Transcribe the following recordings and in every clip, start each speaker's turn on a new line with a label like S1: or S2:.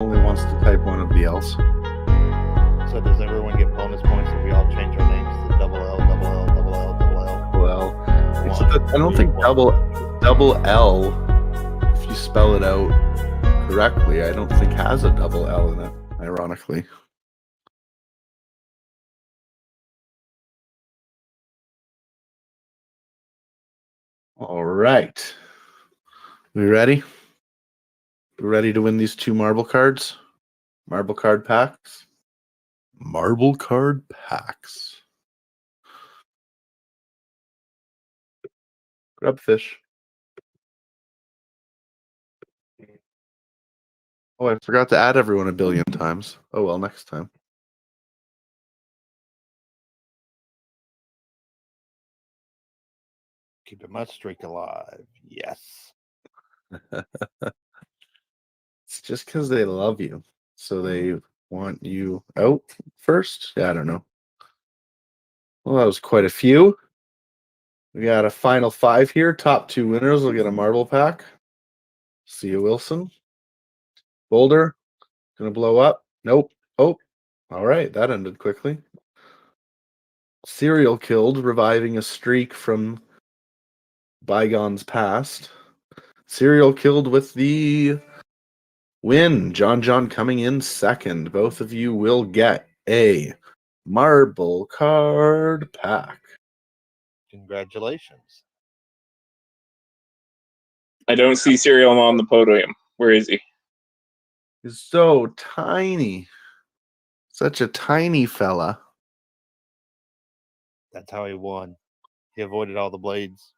S1: only wants to type one of the L's.
S2: So does everyone get bonus points if we all change our names to double L, double L, double L, double L?
S1: Well, I don't think double L, if you spell it out correctly, I don't think has a double L in it, ironically. All right. We ready? We ready to win these 2 marble cards? Marble card packs? Marble card packs. Grub fish. Oh, I forgot to add everyone a billion times. Oh, well, next time.
S2: Keeping my streak alive. Yes.
S1: It's just because they love you. So they want you out first? Yeah, I don't know. Well, that was quite a few. We got a final 5 here. Top 2 winners will get a marble pack. See you, Wilson. Boulder. Gonna blow up. Nope. Oh, all right. That ended quickly. Serial killed, reviving a streak from bygones past. Serial killed with the win. John coming in second. Both of you will get a marble card pack.
S2: Congratulations.
S3: I don't see Serial on the podium. Where is he?
S1: He's so tiny. Such a tiny fella.
S2: That's how he won. He avoided all the blades.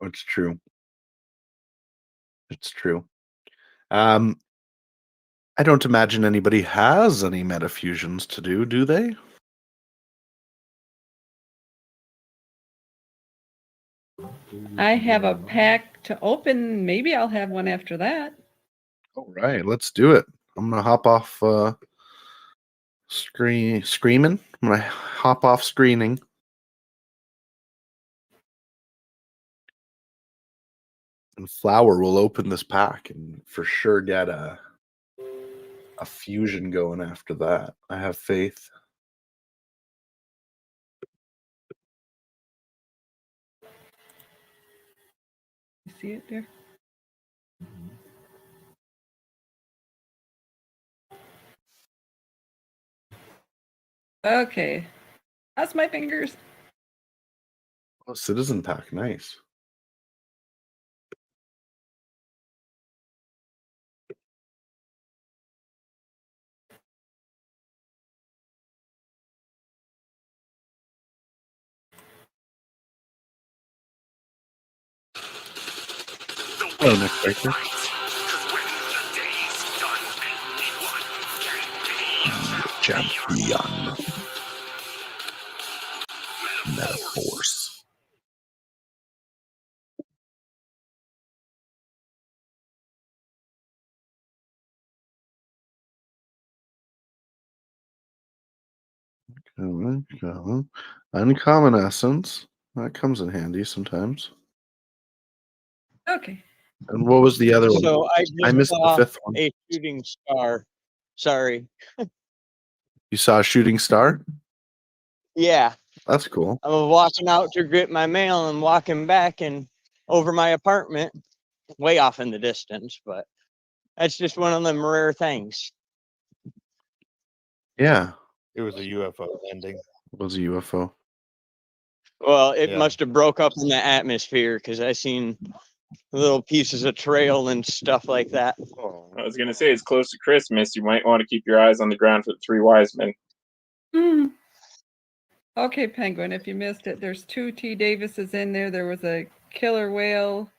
S1: It's true. It's true. I don't imagine anybody has any metafusions to do they?
S4: I have a pack to open. Maybe I'll have one after that.
S1: All right, let's do it. I'm gonna hop off screaming. I'm gonna hop off screening. And Flower will open this pack and for sure get a fusion going after that. I have faith.
S4: You see it there? Okay. That's my fingers.
S1: Oh, Citizen pack, nice. Hello, Nick Baker. Champion. MetaForce. Uncommon essence. That comes in handy sometimes.
S4: Okay.
S1: And what was the other one?
S5: So
S1: I missed the 5th one.
S5: A shooting star. Sorry.
S1: You saw a shooting star?
S5: Yeah.
S1: That's cool.
S5: I was walking out to get my mail and walking back and over my apartment, way off in the distance, but that's just one of them rare things.
S1: Yeah.
S2: It was a UFO landing.
S1: It was a UFO.
S5: Well, it
S2: Yeah.
S5: must have broke up in the atmosphere because I seen little pieces of trail and stuff like that.
S3: I was gonna say it's close to Christmas. You might want to keep your eyes on the ground for the 3 wise men.
S4: Mm. Okay, Penguin, if you missed it, there's 2 T. Davises in there. There was a killer whale.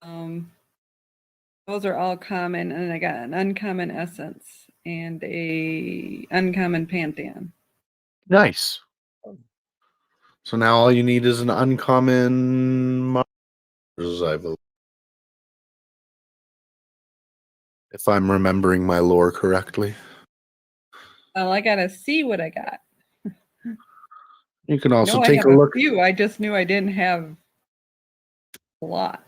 S4: Those are all common, and I got an uncommon essence and a uncommon pantheon.
S1: Nice. So now all you need is an uncommon Mars, I believe. If I'm remembering my lore correctly.
S4: Well, I gotta see what I got.
S1: You can also
S4: I
S1: take
S4: have
S1: a look.
S4: few. I just knew I didn't have a lot.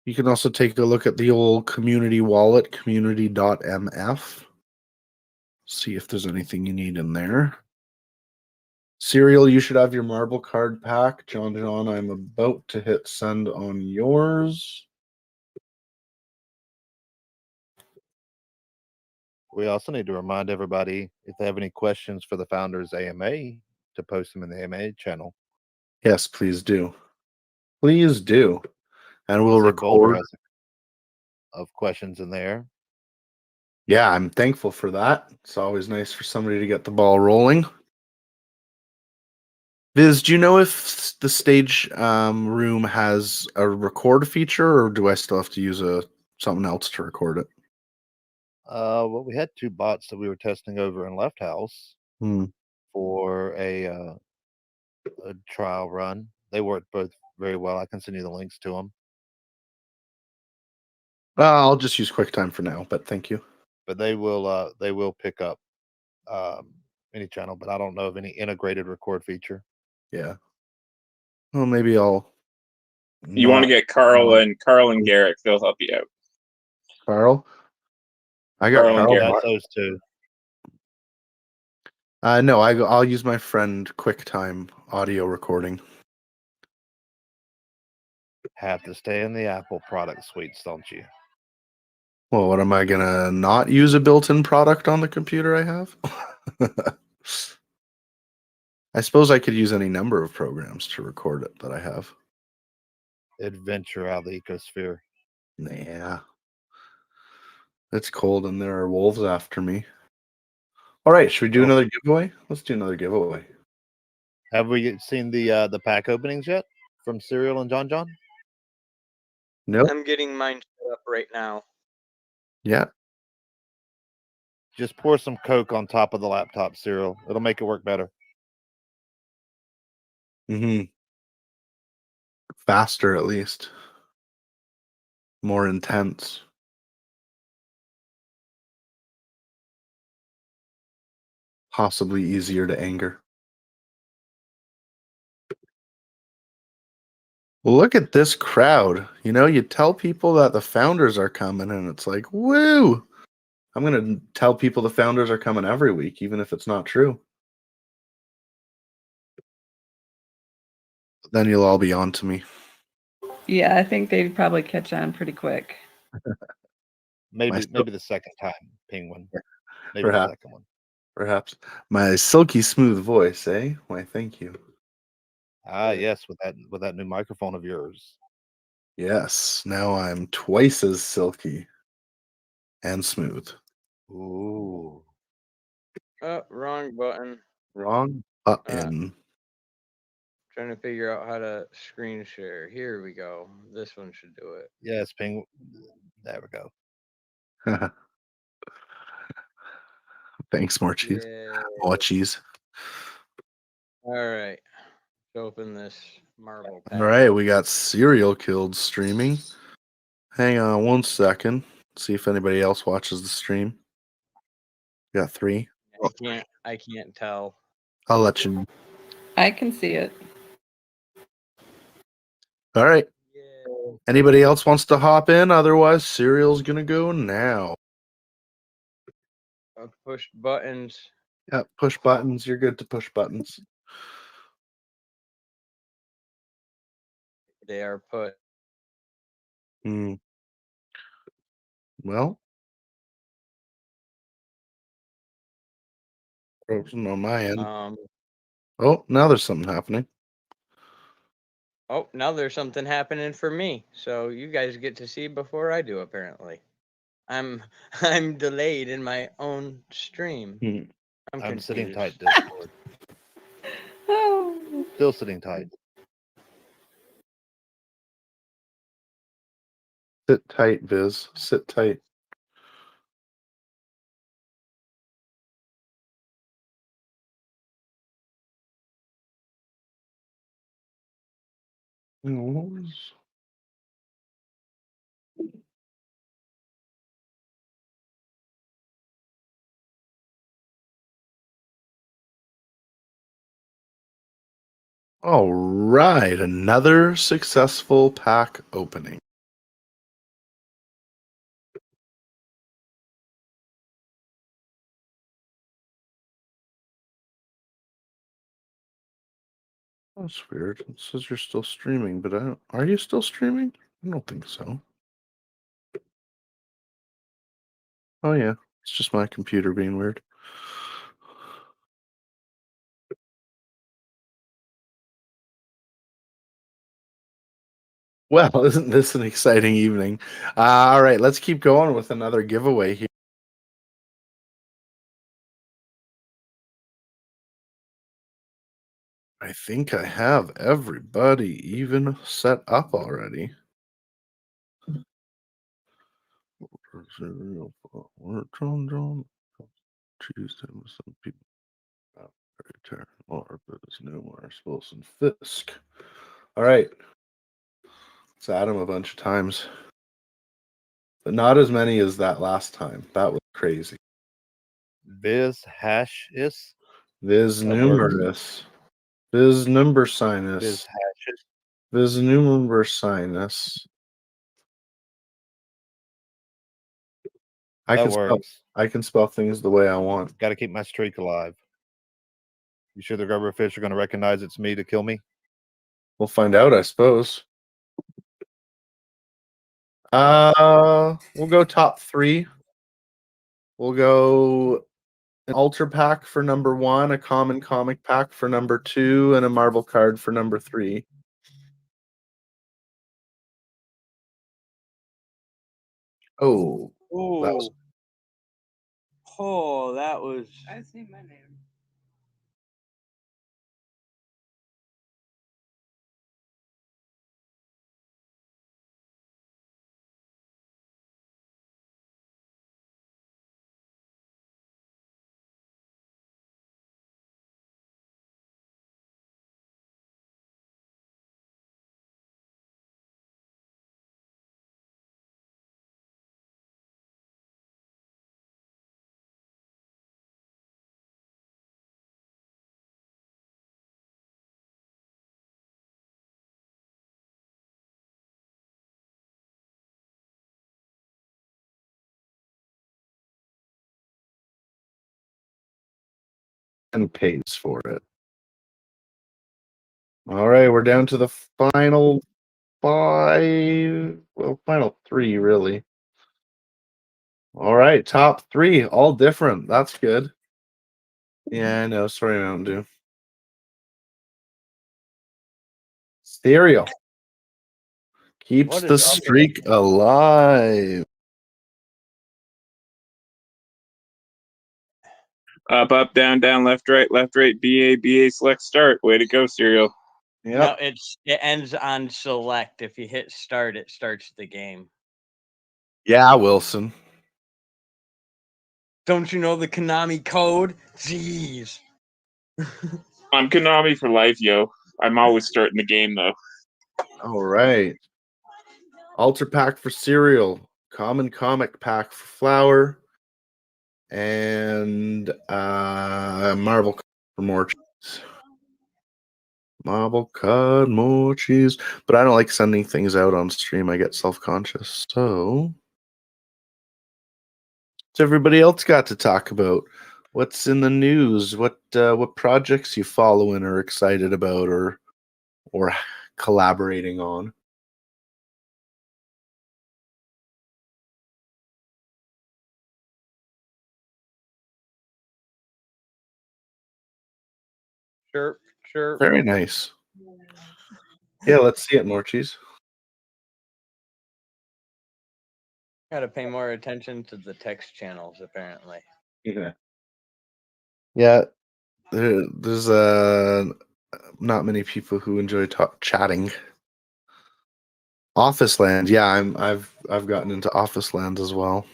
S1: You can also take a look at the old community wallet, community.mf. See if there's anything you need in there. Serial, you should have your marble card pack. John, I'm about to hit send on yours.
S2: We also need to remind everybody if they have any questions for the Founders AMA to post them in the AMA channel.
S1: Yes, please do. Please do. And we'll
S2: Say Boulder
S1: record.
S2: has of questions in there.
S1: Yeah, I'm thankful for that. It's always nice for somebody to get the ball rolling. Viz, do you know if the stage room has a record feature, or do I still have to use something else to record it?
S2: Well, we had 2 bots that we were testing over in Left House for a trial run. They worked both very well. I can send you the links to them.
S1: I'll just use QuickTime for now, but thank you.
S2: But they will pick up any channel, but I don't know of any integrated record feature.
S1: Yeah. Well, maybe I'll.
S3: You want to get Carl and Garrett. They'll help you out.
S1: Carl? I got
S3: Carl and
S1: Carl.
S3: Garrett.
S2: Got those 2.
S1: No, I'll use my friend QuickTime audio recording.
S2: Have to stay in the Apple product suites, don't you?
S1: Well, what am I gonna not use a built-in product on the computer I have? I suppose I could use any number of programs to record it that I have.
S2: Adventure out of the ecosphere.
S1: Nah. It's cold and there are wolves after me. All right, should we do another giveaway? Let's do another giveaway.
S2: Have we seen the pack openings yet from Serial and John?
S1: Nope.
S5: I'm getting mine set up right now.
S1: Yeah.
S2: Just pour some Coke on top of the laptop, Serial. It'll make it work better.
S1: Faster, at least. More intense. Possibly easier to anger. Look at this crowd. You know, you tell people that the founders are coming, and it's like, woo! I'm going to tell people the founders are coming every week, even if it's not true. Then you'll all be on to me.
S4: Yeah, I think they'd probably catch on pretty quick.
S2: Maybe the second time, Penguin. Maybe
S1: Perhaps.
S2: the second one.
S1: Perhaps. My silky smooth voice, eh? Why, thank you.
S2: Ah, yes, with that new microphone of yours.
S1: Yes, now I'm twice as silky and smooth.
S2: Ooh.
S5: Oh, wrong button.
S1: Wrong button.
S5: Trying to figure out how to screen share. Here we go. This one should do it.
S2: Yes, Penguin. There we go.
S1: Thanks, more cheese.
S5: Yeah.
S1: More cheese.
S5: All right. Let's open this marble pack.
S1: All right, we got Serial Killed streaming. Hang on 1 second. See if anybody else watches the stream. Got 3.
S5: I can't tell.
S1: I'll let you know.
S4: I can see it.
S1: All right.
S5: Yeah.
S1: Anybody else wants to hop in? Otherwise, Serial's gonna go now.
S5: Push buttons.
S1: Yeah, push buttons. You're good to push buttons.
S5: They are put.
S1: Well, frozen on my end. Oh, now there's something happening.
S5: Oh, now there's something happening for me. So you guys get to see before I do, apparently. I'm delayed in my own stream.
S2: I'm sitting
S5: confused.
S2: tight, Discord.
S4: Oh.
S2: Still sitting tight.
S1: Sit tight, Viz. Sit tight. All right, another successful pack opening. That's weird. It says you're still streaming, but I don't. Are you still streaming? I don't think so. Oh yeah, it's just my computer being weird. Well, isn't this an exciting evening? All right, let's keep going with another giveaway here. I think I have everybody even set up already. Tuesday with some people. Numerous Wilson Fisk. All right. It's Adam a bunch of times. But not as many as that last time. That was crazy.
S2: Biz hash is
S1: Viz
S2: That works.
S1: numerous. Viz number sinus.
S2: biz hashes.
S1: Viz number sinus.
S2: That works.
S1: I can spell things the way I want.
S2: Got to keep my streak alive. You sure the rubber fish are going to recognize it's me to kill me?
S1: We'll find out, I suppose. We'll go top 3. We'll go an Ultra Pack for number 1, a Common Comic Pack for number 2, and a Marvel card for number 3. Oh, that was
S5: that was.
S4: I see my name.
S1: and pays for it. All right, we're down to the final 5. Well, final 3, really. All right, top 3, all different. That's good. Yeah, I know. Sorry, Mountain Dew. Cereal keeps
S5: What
S1: the
S5: is up with
S1: streak alive.
S3: Up, down, down, left, right, BA, BA, select, start. Way to go, Serial.
S1: Yep.
S5: No, it ends on select. If you hit start, it starts the game.
S1: Yeah, Wilson.
S5: Don't you know the Konami code? Jeez.
S3: I'm Konami for life, yo. I'm always starting the game, though.
S1: All right. Ultra Pack for cereal. Common Comic Pack for flour. And Marvel for more cheese. Marvel card, more cheese. But I don't like sending things out on stream. I get self-conscious. So what's everybody else got to talk about? What's in the news? What projects you following or excited about or collaborating on?
S5: Sure.
S1: Very nice. Yeah, let's see it, more cheese.
S5: Got to pay more attention to the text channels, apparently.
S1: Yeah. There's not many people who enjoy chatting. Office Land, yeah, I've gotten into Office Land as well.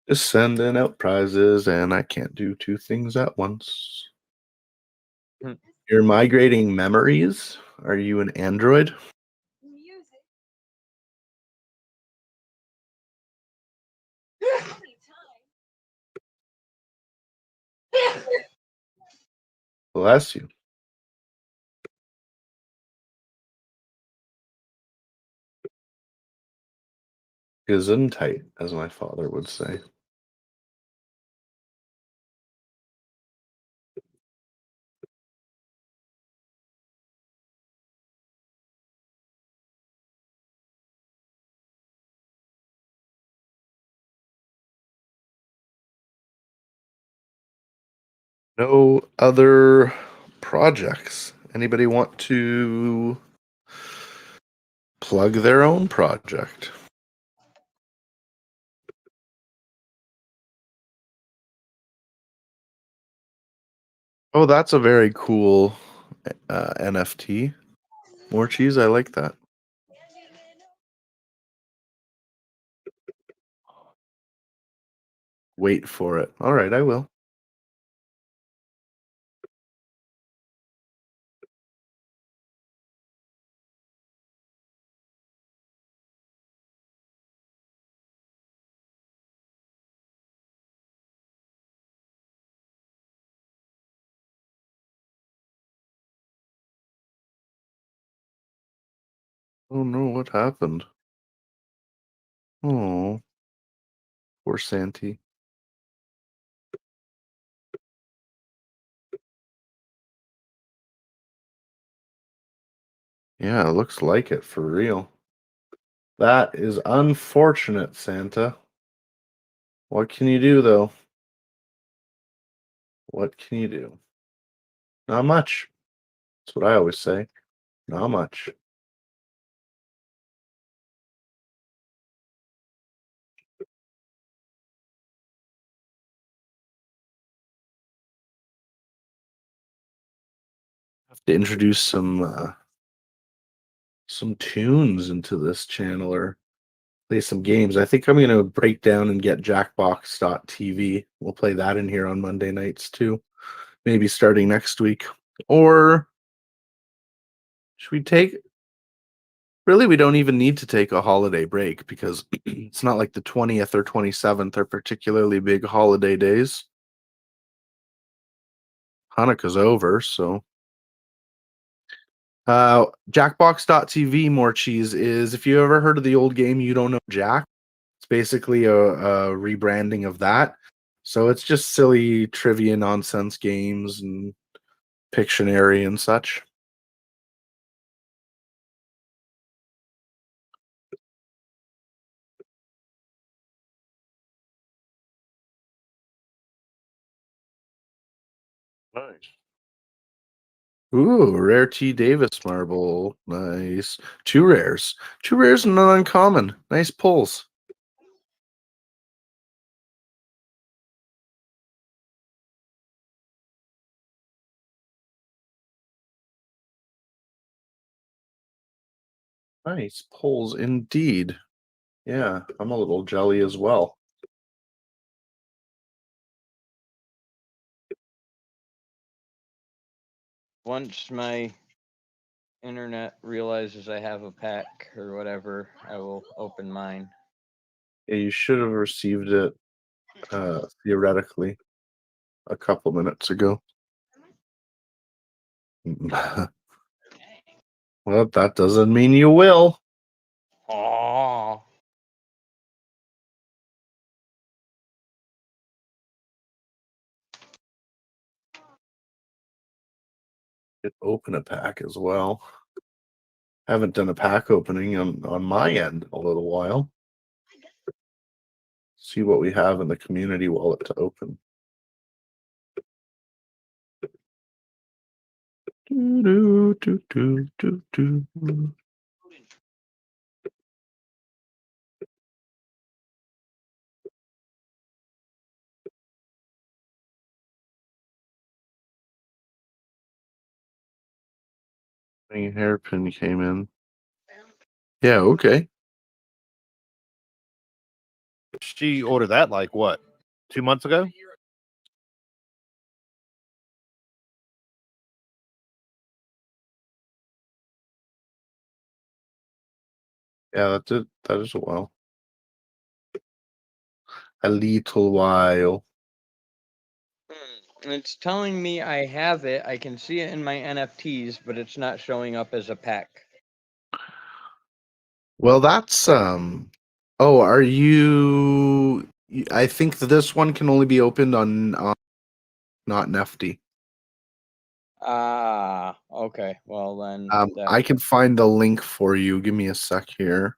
S1: Just sending out prizes, and I can't do 2 things at once. You're migrating memories? Are you an Android? Bless you. Gesundheit, as my father would say. No other projects. Anybody want to plug their own project? Oh, that's a very cool NFT. More cheese, I like that. Wait for it. All right, I will. Oh no, what happened? Oh, poor Santy. Yeah, it looks like it for real. That is unfortunate, Santa. What can you do, though? What can you do? Not much. That's what I always say. Not much. Have to introduce some tunes into this channel or play some games. I think I'm going to break down and get Jackbox.tv. We'll play that in here on Monday nights too. Maybe starting next week. Or should we take... Really, we don't even need to take a holiday break because it's not like the 20th or 27th are particularly big holiday days. Hanukkah's over, so... Jackbox.tv, more cheese, is if you ever heard of the old game You Don't Know Jack, it's basically a rebranding of that. So it's just silly trivia nonsense games and Pictionary and such. Nice. Ooh, rare T. Davis marble. Nice. Two rares. Two rares and an uncommon. Nice pulls. Nice pulls indeed. Yeah, I'm a little jelly as well.
S5: Once my internet realizes I have a pack or whatever, I will open mine.
S1: Yeah, you should have received it theoretically a couple minutes ago. Well, that doesn't mean you will.
S5: Oh,
S1: Could open a pack as well. Haven't done a pack opening on my end in a little while. See what we have in the community wallet to open. Do, do, do, do, do, do. Hairpin came in. Yeah, okay.
S2: She ordered that like what, 2 months ago?
S1: Yeah, that's it. That is a while. A little while.
S5: it's telling me I have it. I can see it in my NFTs, but it's not showing up as a pack.
S1: Well, that's Oh, are you? I think this one can only be opened on not Nefty.
S5: Ah, okay. Well then,
S1: I can find the link for you. Give me a sec here.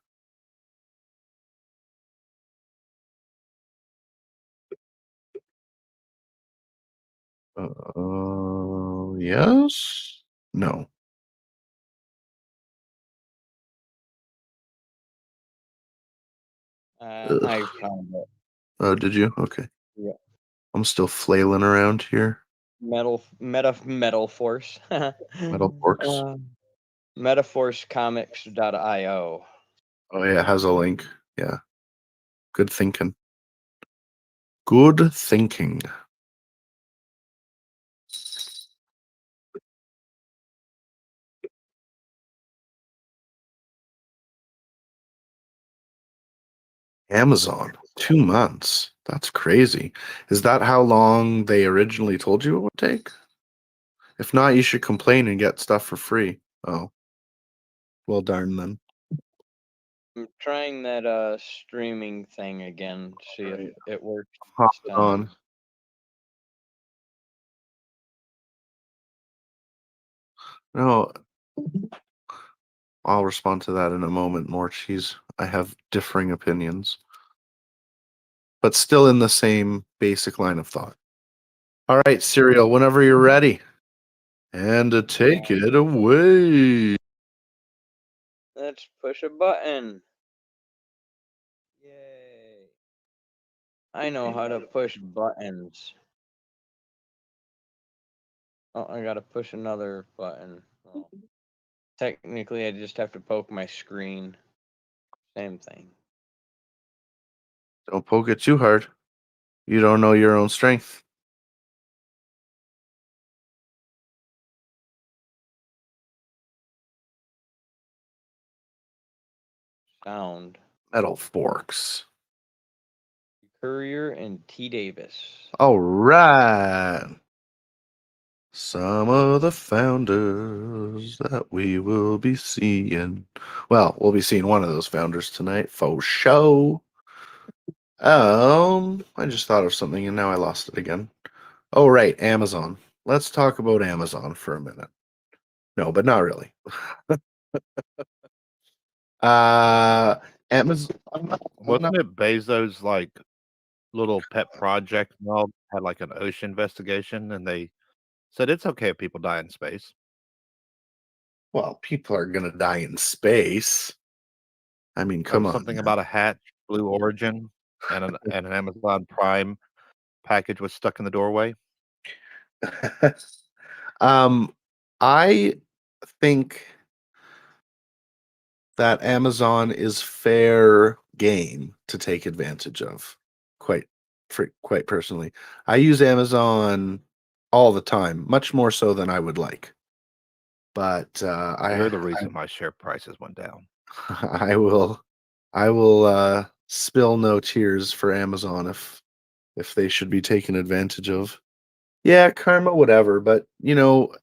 S1: Yes. No.
S5: I found it.
S1: Oh, did you? Okay.
S5: Yeah.
S1: I'm still flailing around here.
S5: MetaForce.
S1: MetaForce.
S5: MetaForceComics.io.
S1: Oh yeah, it has a link. Yeah. Good thinking. Good thinking. Amazon, 2 months. That's crazy. Is that how long they originally told you it would take? If not, you should complain and get stuff for free. Oh. Well, darn then.
S5: I'm trying that streaming thing again to see if it works
S1: Hop
S5: this
S1: it
S5: time.
S1: on. No, I'll respond to that in a moment more. I have differing opinions, but still in the same basic line of thought. All right, Serial, whenever you're ready. And to take it away.
S5: Let's push a button. Yay. I know how to push buttons. Oh, I gotta push another button. Well, technically, I just have to poke my screen. Same thing.
S1: Don't poke it too hard. You don't know your own strength.
S5: Sound.
S1: MetaForce.
S5: Courier and T. Davis.
S1: All right. Some of the founders that we will be seeing. Well, we'll be seeing one of those founders tonight for show. I just thought of something and now I lost it again. Oh, right, Amazon. Let's talk about Amazon for a minute. No, but not really. Amazon.
S2: Wasn't it Bezos' like little pet project and all had like an ocean investigation, and they said it's okay if people die in space.
S1: Well, people are gonna die in space. I mean, come on.
S2: Something about a hatch, Blue Origin, and an Amazon Prime package was stuck in the doorway.
S1: I think that Amazon is fair game to take advantage of. Quite personally, I use Amazon all the time, much more so than I would like. But
S2: You're the reason my share prices went down.
S1: I will spill no tears for Amazon if they should be taken advantage of. Yeah, karma, whatever. But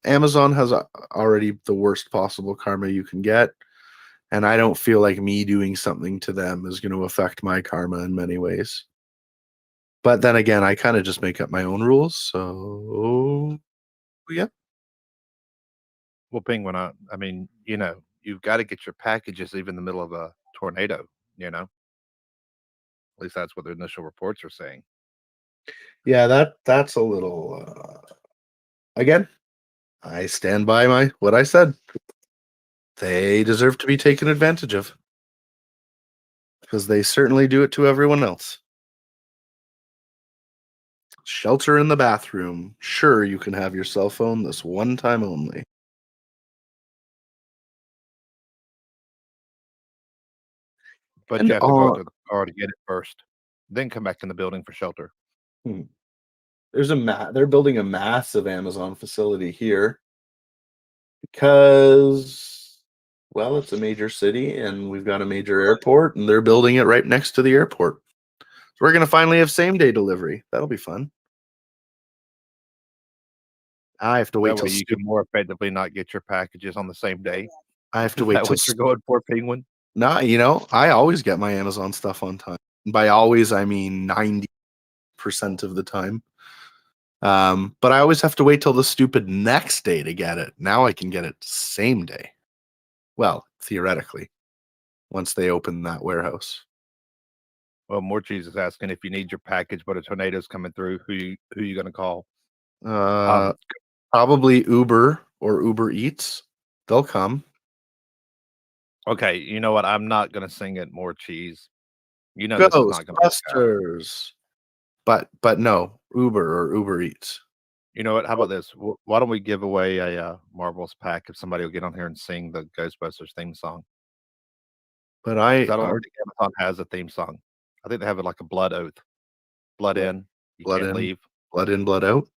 S1: Amazon has already the worst possible karma you can get, and I don't feel like me doing something to them is going to affect my karma in many ways. But then again, I kind of just make up my own rules. So yeah.
S2: Well, Penguin, I mean, you've got to get your packages even in the middle of a tornado. At least that's what the initial reports are saying.
S1: Yeah, that's a little. Again, I stand by what I said. They deserve to be taken advantage of because they certainly do it to everyone else. Shelter in the bathroom. Sure, you can have your cell phone this one time only.
S2: But
S1: And
S2: you have to go out to the car to get it first, then come back in the building for shelter.
S1: They're building a massive Amazon facility here because, well, it's a major city and we've got a major airport, and they're building it right next to the airport. So we're going to finally have same-day delivery. That'll be fun. I have to wait
S2: That way
S1: till
S2: you can more effectively not get your packages on the same day.
S1: I have to
S2: Is
S1: wait
S2: that
S1: till
S2: what you're going for, Penguin?
S1: Nah, you know, I always get my Amazon stuff on time. By always, I mean 90% of the time. But I always have to wait till the stupid next day to get it. Now I can get it same day. Well, theoretically, once they open that warehouse.
S2: Well, more cheese is asking if you need your package, but a tornado's coming through. Who you gonna call?
S1: Probably Uber or Uber Eats. They'll come.
S2: Okay, you know what? I'm not gonna sing it. More cheese. You know this is not gonna work out.
S1: Ghostbusters. But no, Uber or Uber Eats.
S2: You know what? How about this? Why don't we give away a Marvel's pack if somebody will get on here and sing the Ghostbusters theme song?
S1: But
S2: 'Cause I don't think Amazon has a theme song. I think they have it like a blood oath. Blood in, you
S1: blood
S2: can't
S1: in,
S2: leave.
S1: blood in, blood out.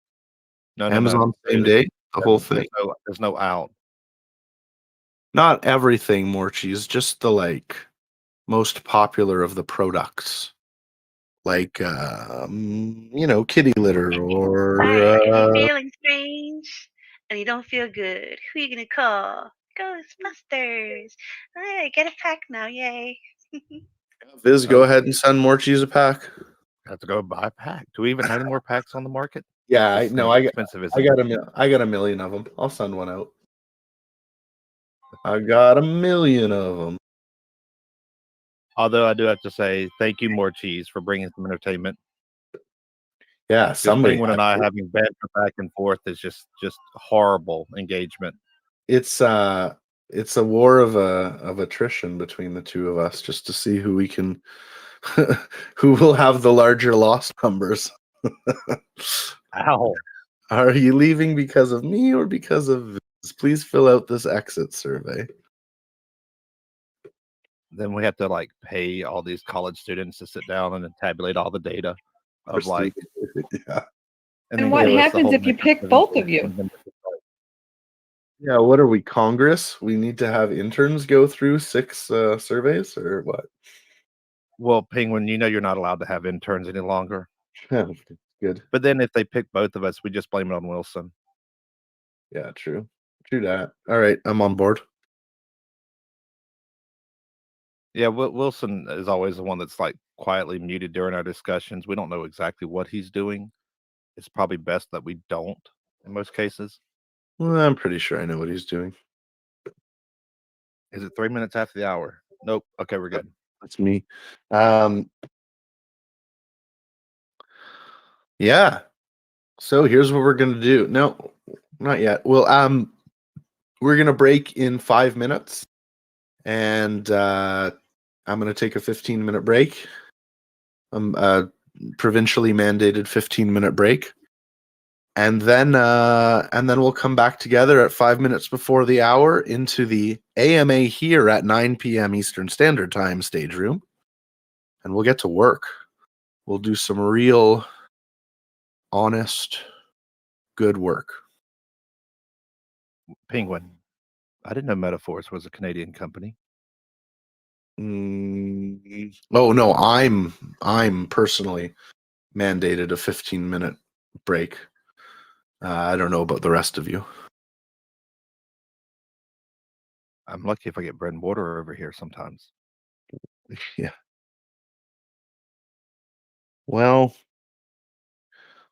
S2: No.
S1: Amazon same day, the whole thing.
S2: There's no out.
S1: Not everything, more cheese, just the like most popular of the products. Like you know, kitty litter or
S6: Right. If you're feeling strange and you don't feel good, who are you gonna call? Ghostbusters. Hey, get a pack now, yay.
S1: Viz, go ahead and send more cheese a pack.
S2: Have to go buy a pack. Do we even have any more packs on the market?
S1: Yeah,
S2: This
S1: I know.
S2: thing's expensive, isn't it?
S1: I got a million of them. I'll send one out. I got a million of them.
S2: Although I do have to say, thank you, more cheese, for bringing some entertainment.
S1: Yeah, somebody.
S2: Penguin and I having banter back and forth is just horrible engagement.
S1: It's a war of attrition between the two of us, just to see who we can, who will have the larger loss numbers.
S2: Ow.
S1: Are you leaving because of me or because of Viz? Please fill out this exit survey.
S2: Then we have to like pay all these college students to sit down and tabulate all the data of like.
S1: Yeah.
S4: And what happens if you pick both of you?
S1: Yeah, what are we, Congress? We need to have interns go through 6 surveys or what?
S2: Well, Penguin, you know you're not allowed to have interns any longer.
S1: Good.
S2: But then if they pick both of us, we just blame it on Wilson.
S1: Yeah, true. True that. All right, I'm on board.
S2: Yeah, Wilson is always the one that's like quietly muted during our discussions. We don't know exactly what he's doing. It's probably best that we don't in most cases.
S1: Well, I'm pretty sure I know what he's doing.
S2: Is it 3 minutes after the hour? Nope. Okay, we're good.
S1: That's me. Yeah. So here's what we're gonna do. No, not yet. Well, we're gonna break in 5 minutes, and I'm gonna take a 15-minute break. Provincially mandated 15-minute break, and then we'll come back together at 5 minutes before the hour into the AMA here at 9 p.m. Eastern Standard Time stage room, and we'll get to work. We'll do some real, honest, good work.
S2: Penguin. I didn't know MetaForce was a Canadian company.
S1: Oh no, I'm personally mandated a 15-minute break. I don't know about the rest of you.
S2: I'm lucky if I get bread and water over here sometimes.
S1: Yeah. Well,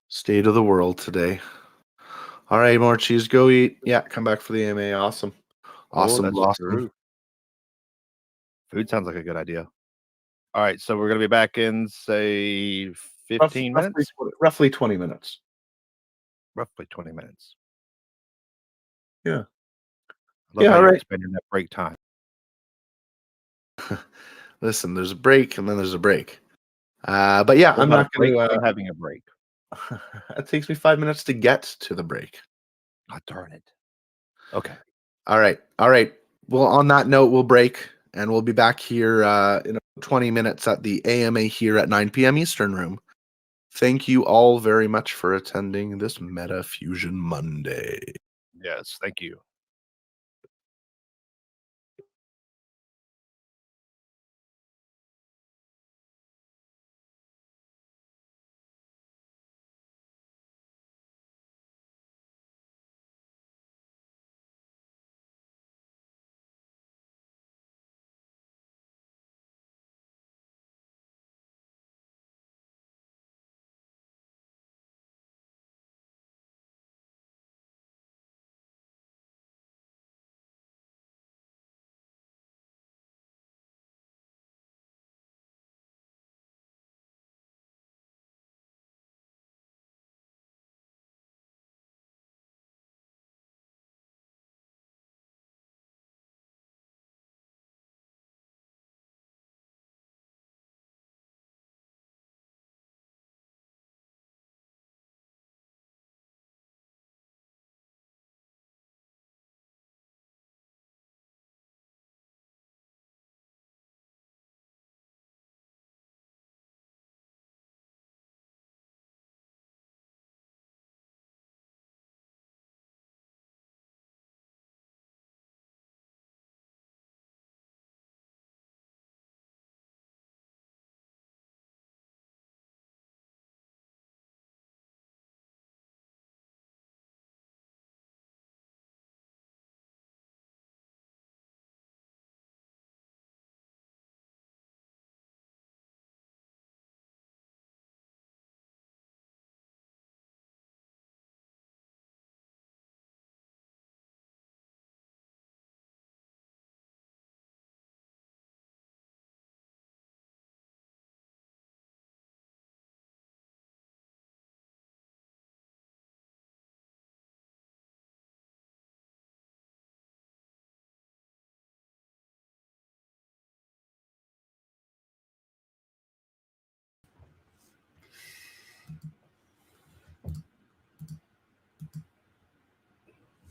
S1: state of the world today. All right, more cheese. Go eat. Yeah, come back for the AMA. Awesome. Awesome.
S2: that's
S1: awesome.
S2: true. Food sounds like a good idea. All right, so we're going to be back in, say, 15 minutes?
S1: Roughly 20 minutes.
S2: Roughly 20 minutes.
S1: Yeah.
S2: I love how you're expanding that break time.
S1: Listen, there's a break and then there's a break. But yeah, I'm not going to...
S2: I'm having a break.
S1: It takes me 5 minutes to get to the break.
S2: Oh, darn it. Okay.
S1: All right. Well, on that note, we'll break, and we'll be back here in 20 minutes at the AMA here at 9 p.m. Eastern Room. Thank you all very much for attending this Meta Fusion Monday.
S2: Yes, thank you.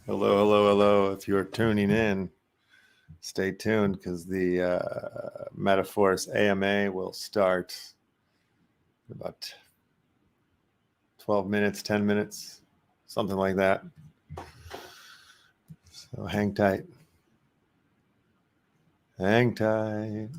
S7: Hello, hello, hello. If you're tuning in, stay tuned because the MetaForce AMA will start in about 12 minutes, 10 minutes, something like that. So hang tight. Hang tight.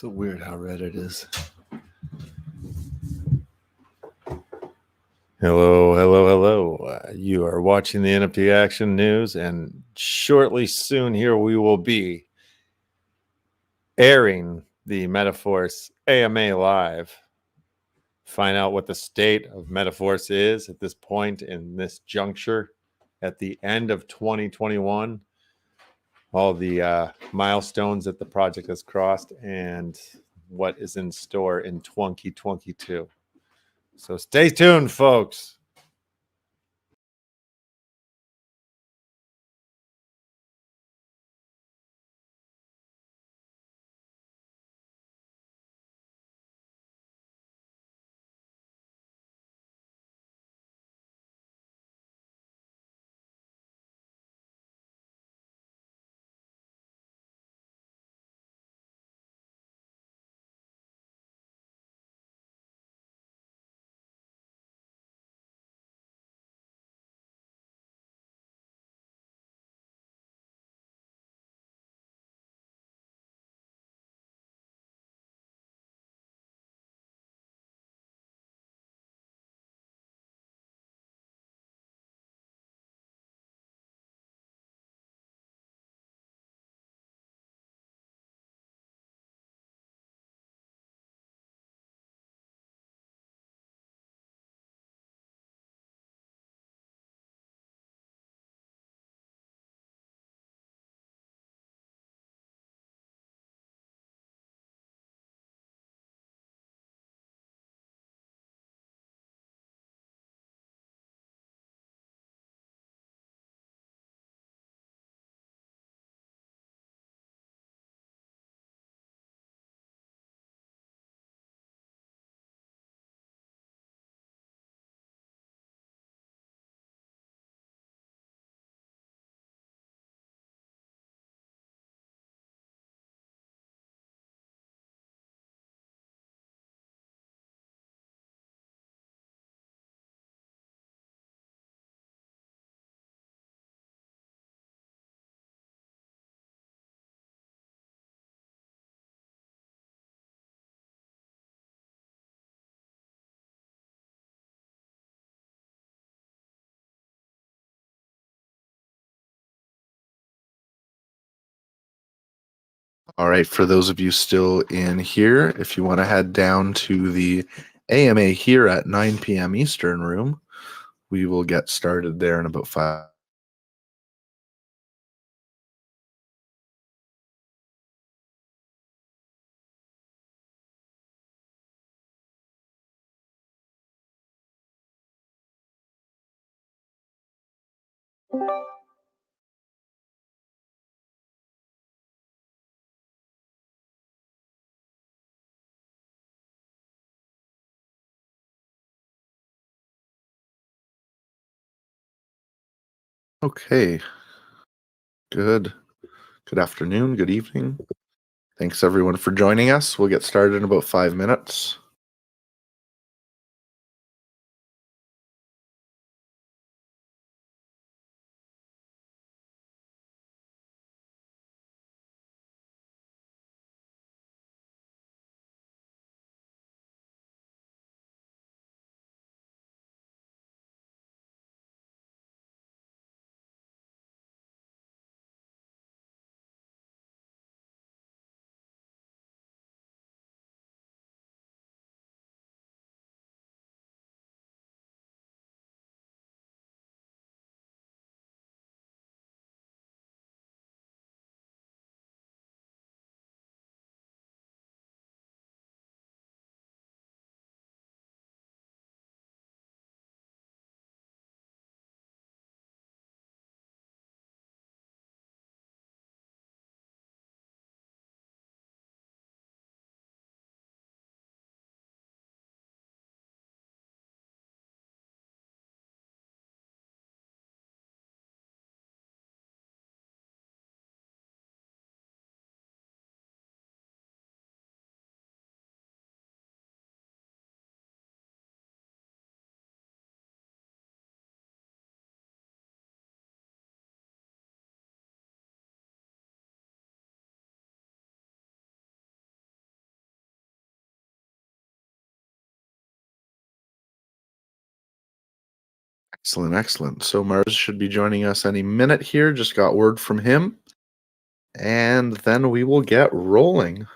S7: So weird how red it is. Hello, hello, hello. You are watching the NFT Action News, and shortly soon here we will be airing the MetaForce AMA live. Find out what the state of MetaForce is at this point in this juncture at the end of 2021. All the milestones that the project has crossed and what is in store in 2022. So stay tuned, folks.
S1: All right, for those of you still in here, if you want to head down to the AMA here at 9 p.m. Eastern room, we will get started there in about 5. Okay. Good afternoon, good evening. Thanks everyone for joining us. We'll get started in about 5 minutes. Excellent, excellent. So Mars should be joining us any minute here. Just got word from him. And then we will get rolling.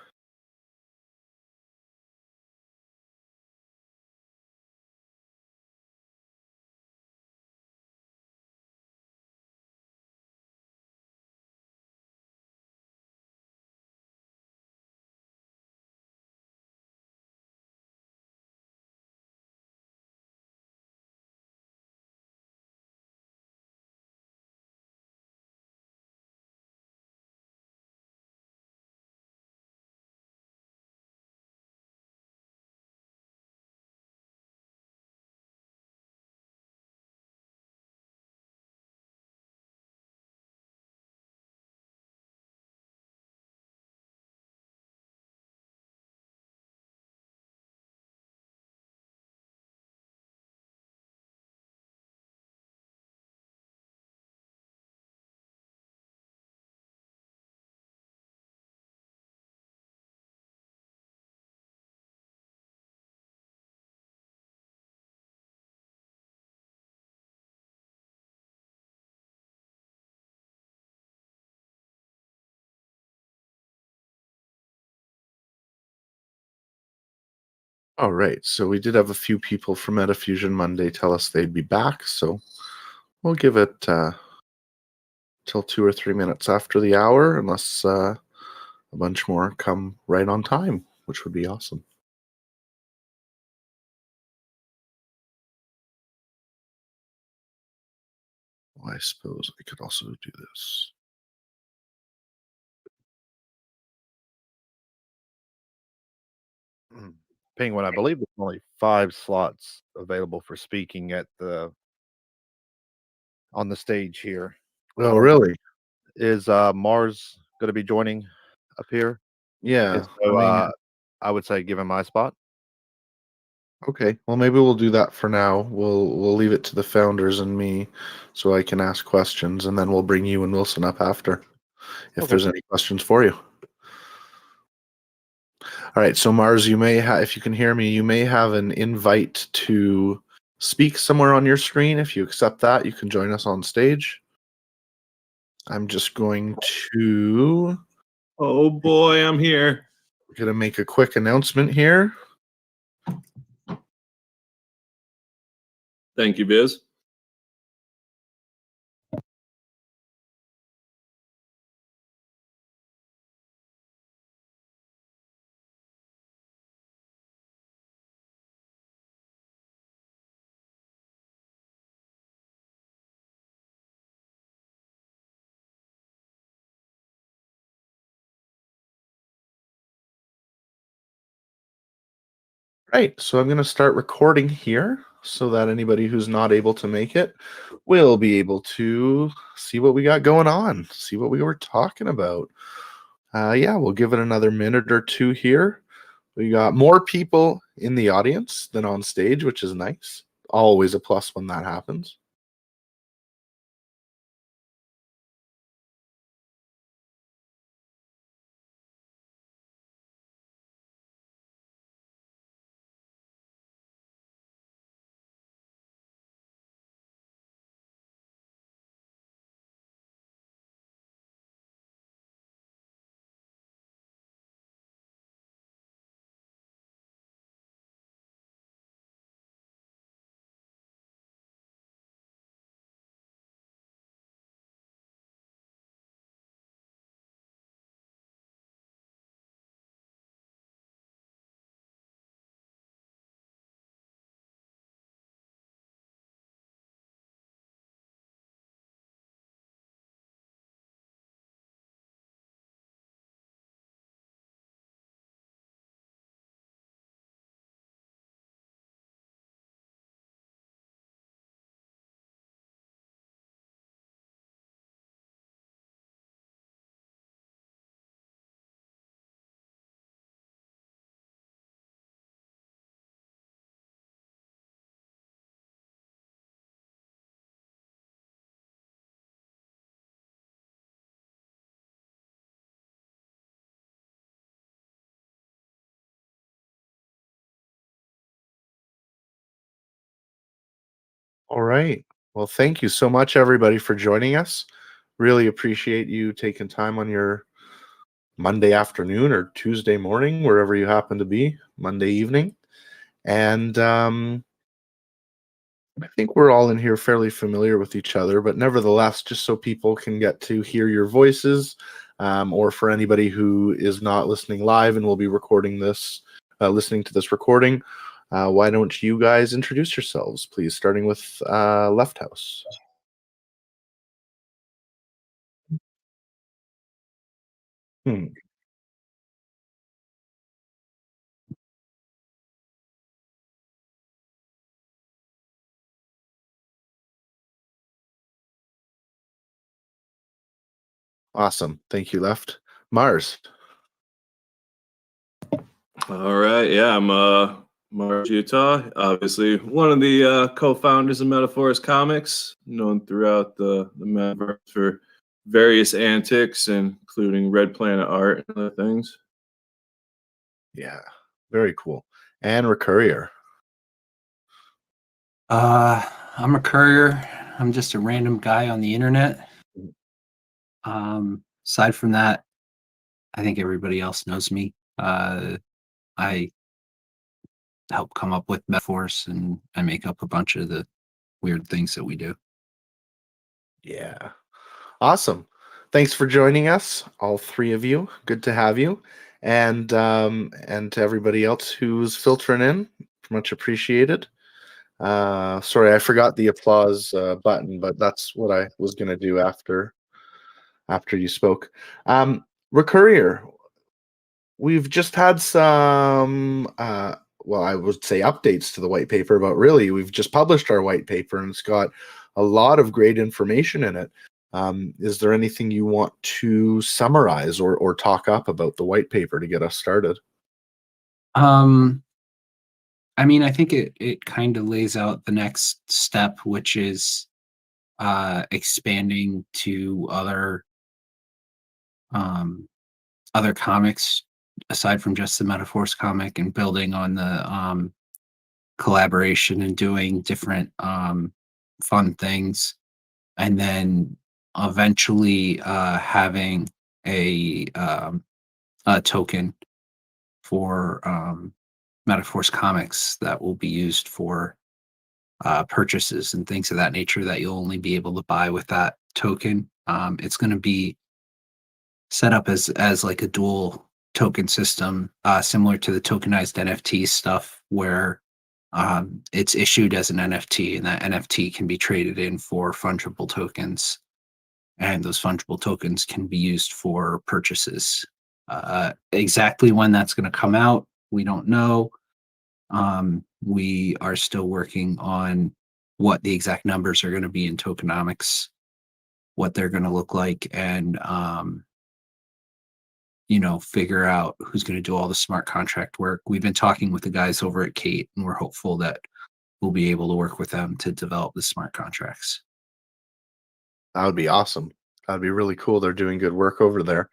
S1: All right, so we did have a few people from Metafusion Monday tell us they'd be back, so we'll give it till 2 or 3 minutes after the hour, unless a bunch more come right on time, which would be awesome. Well, I suppose I could also do this.
S2: Penguin, I believe there's only 5 slots available for speaking on the stage here.
S1: Oh, really?
S2: Is Mars going to be joining up here?
S1: Yeah.
S2: If so, I would say give him my spot.
S1: Okay. Well, maybe we'll do that for now. We'll leave it to the founders and me, so I can ask questions, and then we'll bring you and Wilson up after, if
S2: Okay.
S1: there's any questions for you. All right. So Mars, you may have, if you can hear me, you may have an invite to speak somewhere on your screen. If you accept that, you can join us on stage. I'm just going to.
S8: Oh boy, I'm here.
S1: We're going to make a quick announcement here.
S8: Thank you, Biz.
S1: Right, so I'm going to start recording here so that anybody who's not able to make it will be able to see what we got going on, see what we were talking about. Yeah, we'll give it another minute or two here. We got more people in the audience than on stage, which is nice. Always a plus when that happens. All right. Well, thank you so much, everybody, for joining us. Really appreciate you taking time on your Monday afternoon or Tuesday morning, wherever you happen to be, Monday evening. And I think we're all in here fairly familiar with each other, but nevertheless, just so people can get to hear your voices, or for anybody who is not listening live and will be recording this, listening to this recording, why don't you guys introduce yourselves, please, starting with Left House. Awesome. Thank you, Left. Mars.
S8: All right. Yeah, I'm Mars Utah. Obviously, one of the co-founders of MetaForce Comics, known throughout the metaverse for various antics, including Red Planet art and other things.
S1: Yeah, very cool. And Recurrier.
S9: I'm a courier. I'm just a random guy on the internet. Aside from that, I think everybody else knows me. I help come up with MetaForce, and I make up a bunch of the weird things that we do.
S1: Yeah. Awesome. Thanks for joining us, all three of you. Good to have you. And to everybody else who's filtering in, much appreciated. Sorry, I forgot the applause button, but that's what I was going to do after you spoke. Recurrier, we've just had some well, I would say updates to the white paper, but really we've just published our white paper and it's got a lot of great information in it. Is there anything you want to summarize or talk up about the white paper to get us started?
S9: I mean, I think it kind of lays out the next step, which is expanding to other comics aside from just the MetaForce comic, and building on the collaboration and doing different fun things, and then eventually having a token for MetaForce comics that will be used for purchases and things of that nature that you'll only be able to buy with that token. It's going to be set up as like a dual token system, similar to the tokenized NFT stuff, where it's issued as an NFT, and that NFT can be traded in for fungible tokens, and those fungible tokens can be used for purchases. Exactly when that's going to come out, we don't know. We are still working on what the exact numbers are going to be in tokenomics, what they're going to look like, and figure out who's going to do all the smart contract work. We've been talking with the guys over at Kate, and we're hopeful that we'll be able to work with them to develop the smart contracts.
S1: That would be awesome. That'd be really cool. They're doing good work over there.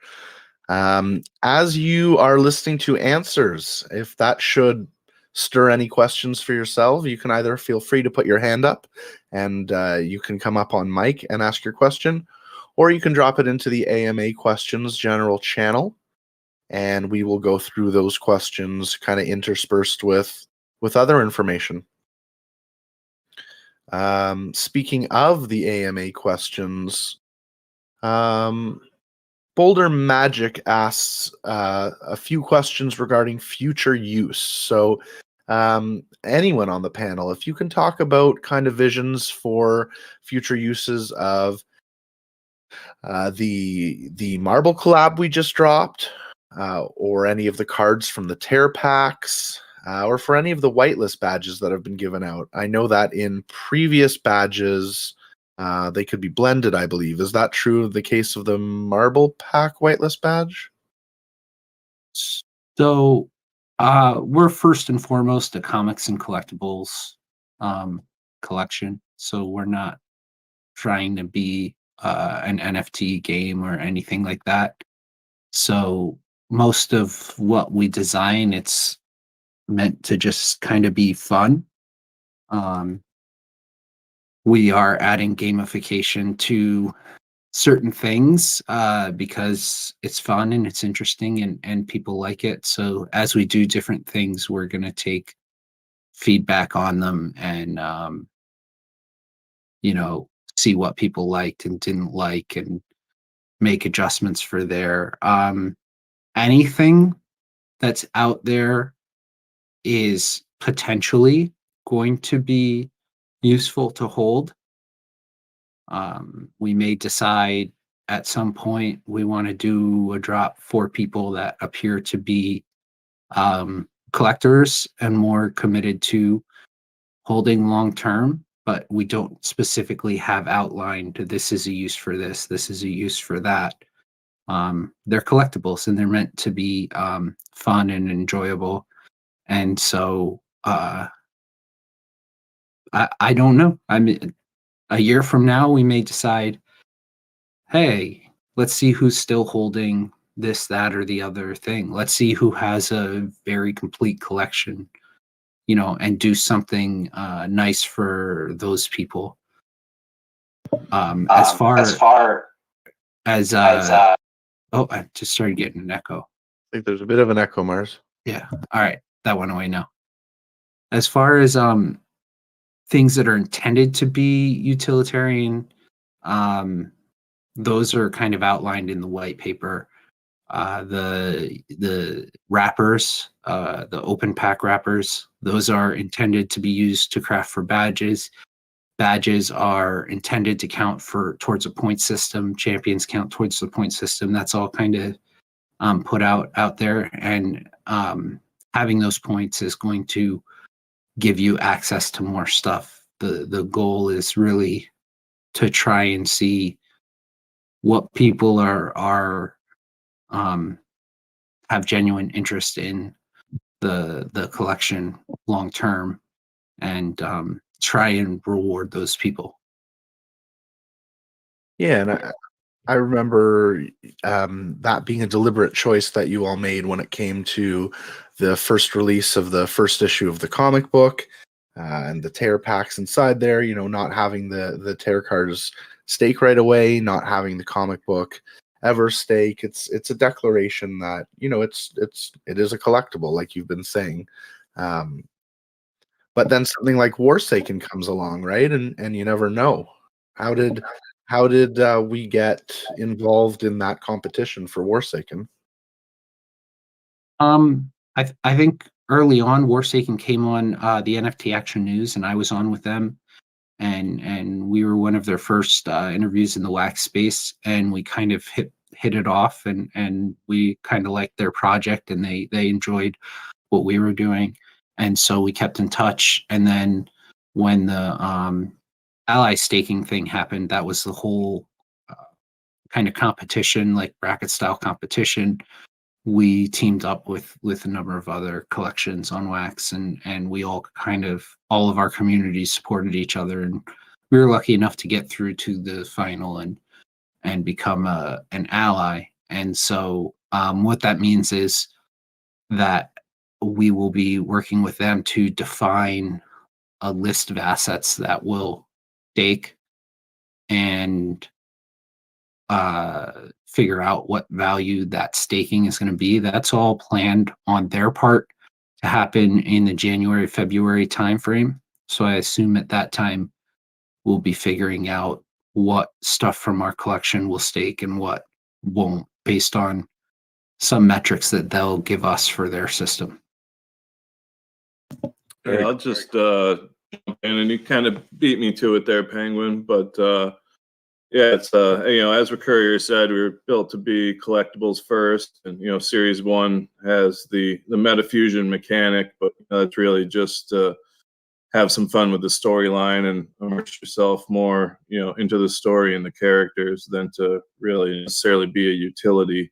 S1: As you are listening to answers, if that should stir any questions for yourself, you can either feel free to put your hand up and you can come up on mic and ask your question, or you can drop it into the AMA questions general channel, and we will go through those questions kind of interspersed with other information. Speaking of the AMA questions, Boulder Magic asks a few questions regarding future use. So anyone on the panel, if you can talk about kind of visions for future uses of the Marble collab we just dropped, or any of the cards from the Tear packs, or for any of the whitelist badges that have been given out. I know that in previous badges, they could be blended, I believe. Is that true of the case of the Marble pack whitelist badge?
S9: So we're first and foremost a comics and collectibles collection. So we're not trying to be an NFT game or anything like that. So most of what we design, it's meant to just kind of be fun. we are adding gamification to certain things because it's fun and it's interesting and people like it. So as we do different things, we're going to take feedback on them and, see what people liked and didn't like and make adjustments for there. Anything that's out there is potentially going to be useful to hold. We may decide at some point we want to do a drop for people that appear to be collectors and more committed to holding long term, but we don't specifically have outlined this is a use for this, this is a use for that. They're collectibles and they're meant to be fun and enjoyable. And so I don't know. I mean, a year from now, we may decide, hey, let's see who's still holding this, that, or the other thing. Let's see who has a very complete collection, and do something nice for those people. As far as oh, I just started getting an echo.
S1: I think there's a bit of an echo, Mars.
S9: Yeah. All right. That went away now. As far as things that are intended to be utilitarian, those are kind of outlined in the white paper. The wrappers, the open pack wrappers, those are intended to be used to craft for badges. Badges are intended to count towards a point system. Champions count towards the point system. That's all kind of put out there, and having those points is going to give you access to more stuff. The goal is really to try and see what people are have genuine interest in the collection long term, and try and reward those people.
S1: Yeah, and I remember that being a deliberate choice that you all made when it came to the first release of the first issue of the comic book and the tear packs inside there. Not having the tear cards stake right away, not having the comic book ever stake. It's a declaration that it is a collectible, like you've been saying. But then something like Warsaken comes along, right? And you never know. How did we get involved in that competition for Warsaken?
S9: I think early on, Warsaken came on the NFT Action News, and I was on with them, and we were one of their first interviews in the wax space, and we kind of hit it off, and we kind of liked their project, and they enjoyed what we were doing, and so we kept in touch. And then when the ally staking thing happened, that was the whole kind of competition, like bracket style competition. We teamed up with a number of other collections on wax, and we all of our communities supported each other, and we were lucky enough to get through to the final and become an ally. And so what that means is that we will be working with them to define a list of assets that will stake and figure out what value that staking is going to be. That's all planned on their part to happen in the January, February timeframe. So I assume at that time we'll be figuring out what stuff from our collection will stake and what won't, based on some metrics that they'll give us for their system.
S8: Yeah, I'll just jump in, and you kind of beat me to it there, Penguin. But yeah, it's as Recurrier said, we were built to be collectibles first, and Series 1 has the metafusion mechanic, but it's really just to have some fun with the storyline and immerse yourself more, into the story and the characters than to really necessarily be a utility.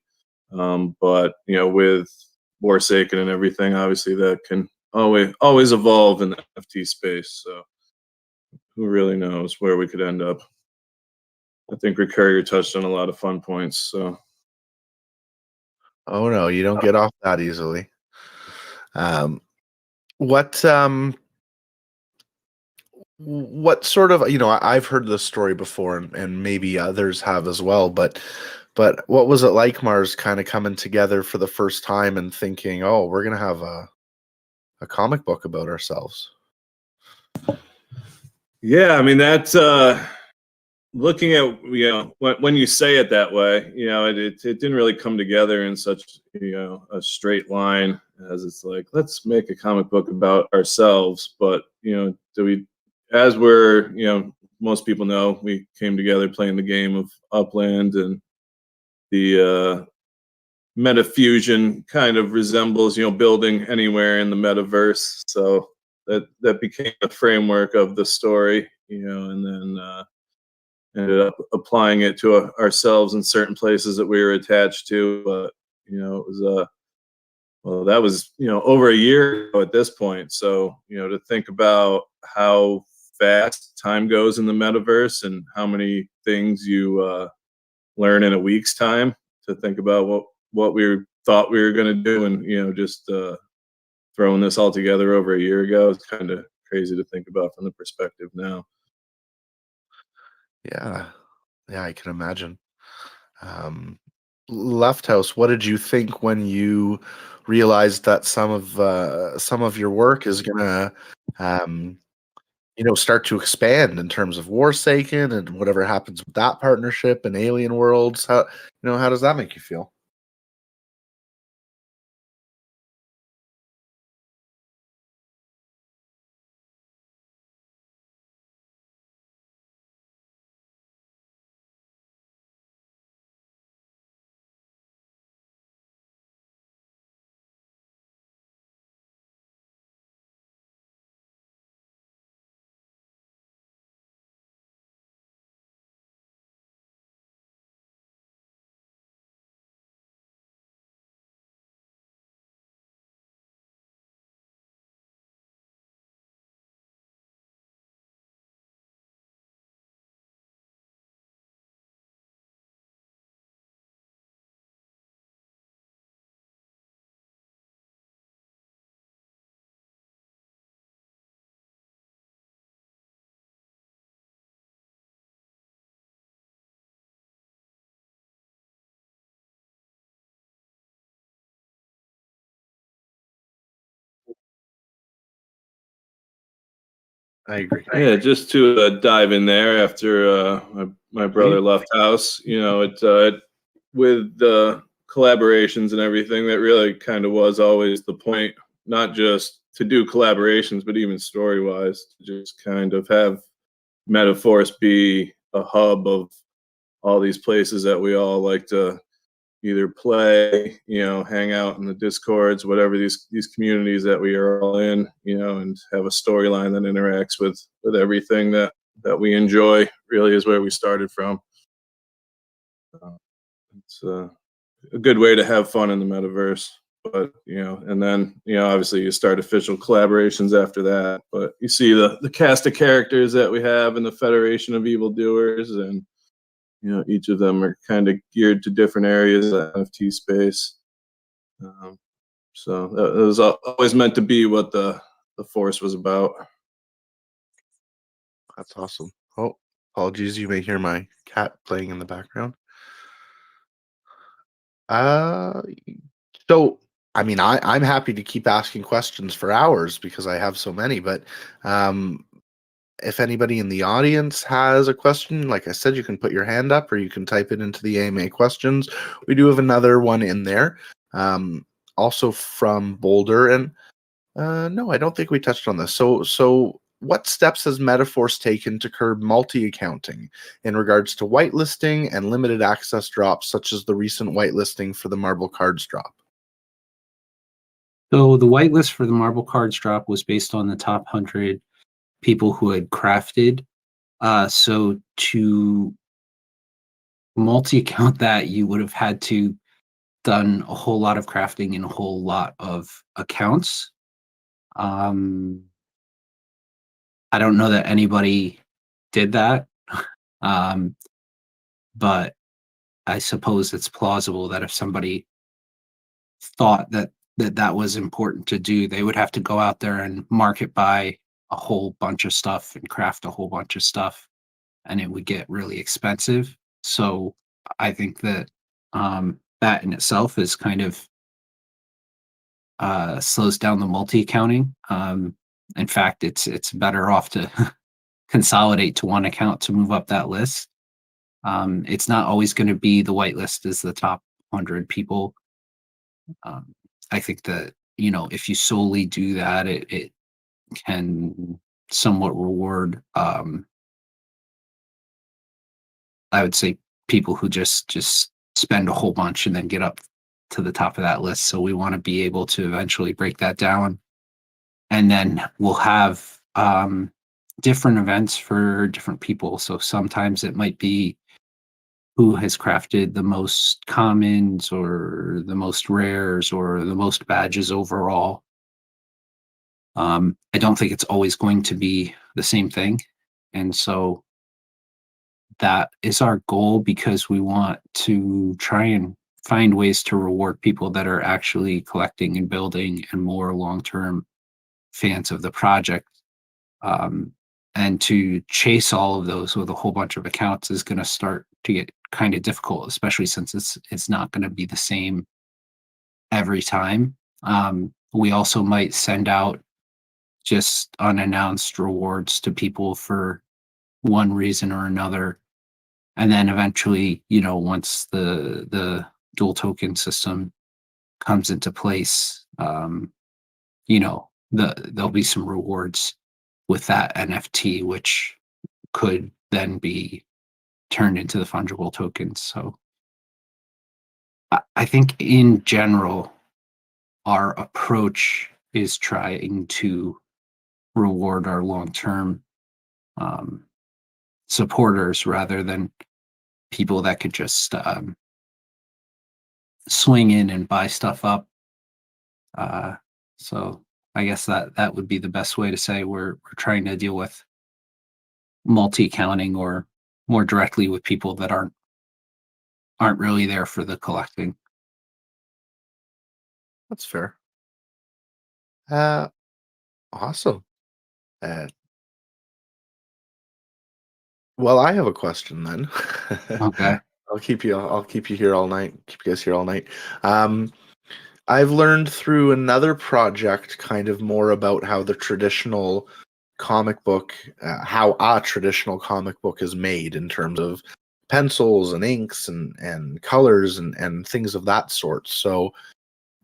S8: But with Warsaken and everything, obviously that can always evolve in the NFT space. So who really knows where we could end up? I think Recurrier touched on a lot of fun points. So,
S1: oh no, you don't get off that easily. what sort of, I've heard this story before, and maybe others have as well, but what was it like, Mars, kind of coming together for the first time and thinking, oh, we're gonna have a comic book about ourselves?
S8: Yeah, I mean, that's looking at, when you say it that way, it didn't really come together in such, a straight line, as it's like, let's make a comic book about ourselves. But as we're, most people know, we came together playing the game of Upland, and the metafusion kind of resembles, building anywhere in the metaverse. So that became the framework of the story, and then ended up applying it to ourselves in certain places that we were attached to. But it was well, that was over a year ago at this point. So to think about how fast time goes in the metaverse and how many things you learn in a week's time, to think about what we thought we were going to do, and just throwing this all together over a year ago, it's kind of crazy to think about from the perspective now.
S1: Yeah, I can imagine. Left House, what did you think when you realized that some of your work is gonna um, start to expand in terms of Warsaken and whatever happens with that partnership and Alien Worlds? How does that make you feel? I agree.
S8: Yeah, just to dive in there after my brother left house, with the collaborations and everything, that really kind of was always the point, not just to do collaborations, but even story wise, to just kind of have MetaForce be a hub of all these places that we all like to either play, hang out in the discords, whatever these communities that we are all in, and have a storyline that interacts with everything that we enjoy, really is where we started from. It's a good way to have fun in the metaverse. But and then obviously you start official collaborations after that. But you see the cast of characters that we have in the Federation of Evildoers, and each of them are kind of geared to different areas of the NFT space. So that was always meant to be what the Force was about.
S1: That's awesome. Oh, apologies, you may hear my cat playing in the background. So I mean, I'm happy to keep asking questions for hours because I have so many, but if anybody in the audience has a question, like I said, you can put your hand up or you can type it into the AMA questions. We do have another one in there, also from Boulder. And no, I don't think we touched on this. So what steps has MetaForce taken to curb multi-accounting in regards to whitelisting and limited access drops, such as the recent whitelisting for the Marble Cards drop?
S9: So the whitelist for the Marble Cards drop was based on the top 100 people who had crafted. So to multi-account that, you would have had to done a whole lot of crafting in a whole lot of accounts. I don't know that anybody did that, but I suppose it's plausible that if somebody thought that was important to do, they would have to go out there and market buy a whole bunch of stuff and craft a whole bunch of stuff, and it would get really expensive. So I think that that in itself is kind of slows down the multi-accounting. In fact, it's better off to consolidate to one account to move up that list. It's not always going to be the whitelist as the top 100 people. I think that, if you solely do that, it can somewhat reward, I would say, people who just spend a whole bunch and then get up to the top of that list. So we want to be able to eventually break that down. And then we'll have different events for different people. So sometimes it might be who has crafted the most commons or the most rares or the most badges overall. I don't think it's always going to be the same thing. And so that is our goal, because we want to try and find ways to reward people that are actually collecting and building and more long-term fans of the project. And to chase all of those with a whole bunch of accounts is going to start to get kind of difficult, especially since it's not going to be the same every time. We also might send out just unannounced rewards to people for one reason or another. And then eventually, once the dual token system comes into place, there'll be some rewards with that NFT, which could then be turned into the fungible tokens. So I think in general, our approach is trying to reward our long-term supporters rather than people that could just swing in and buy stuff up. So I guess that would be the best way to say we're trying to deal with multi-accounting, or more directly with people that aren't really there for the collecting.
S1: That's fair. Awesome. Well, I have a question then.
S9: Okay.
S1: I'll keep you here all night. Keep you guys here all night. I've learned through another project kind of more about how the traditional comic book, how a traditional comic book is made in terms of pencils and inks and colors and things of that sort. So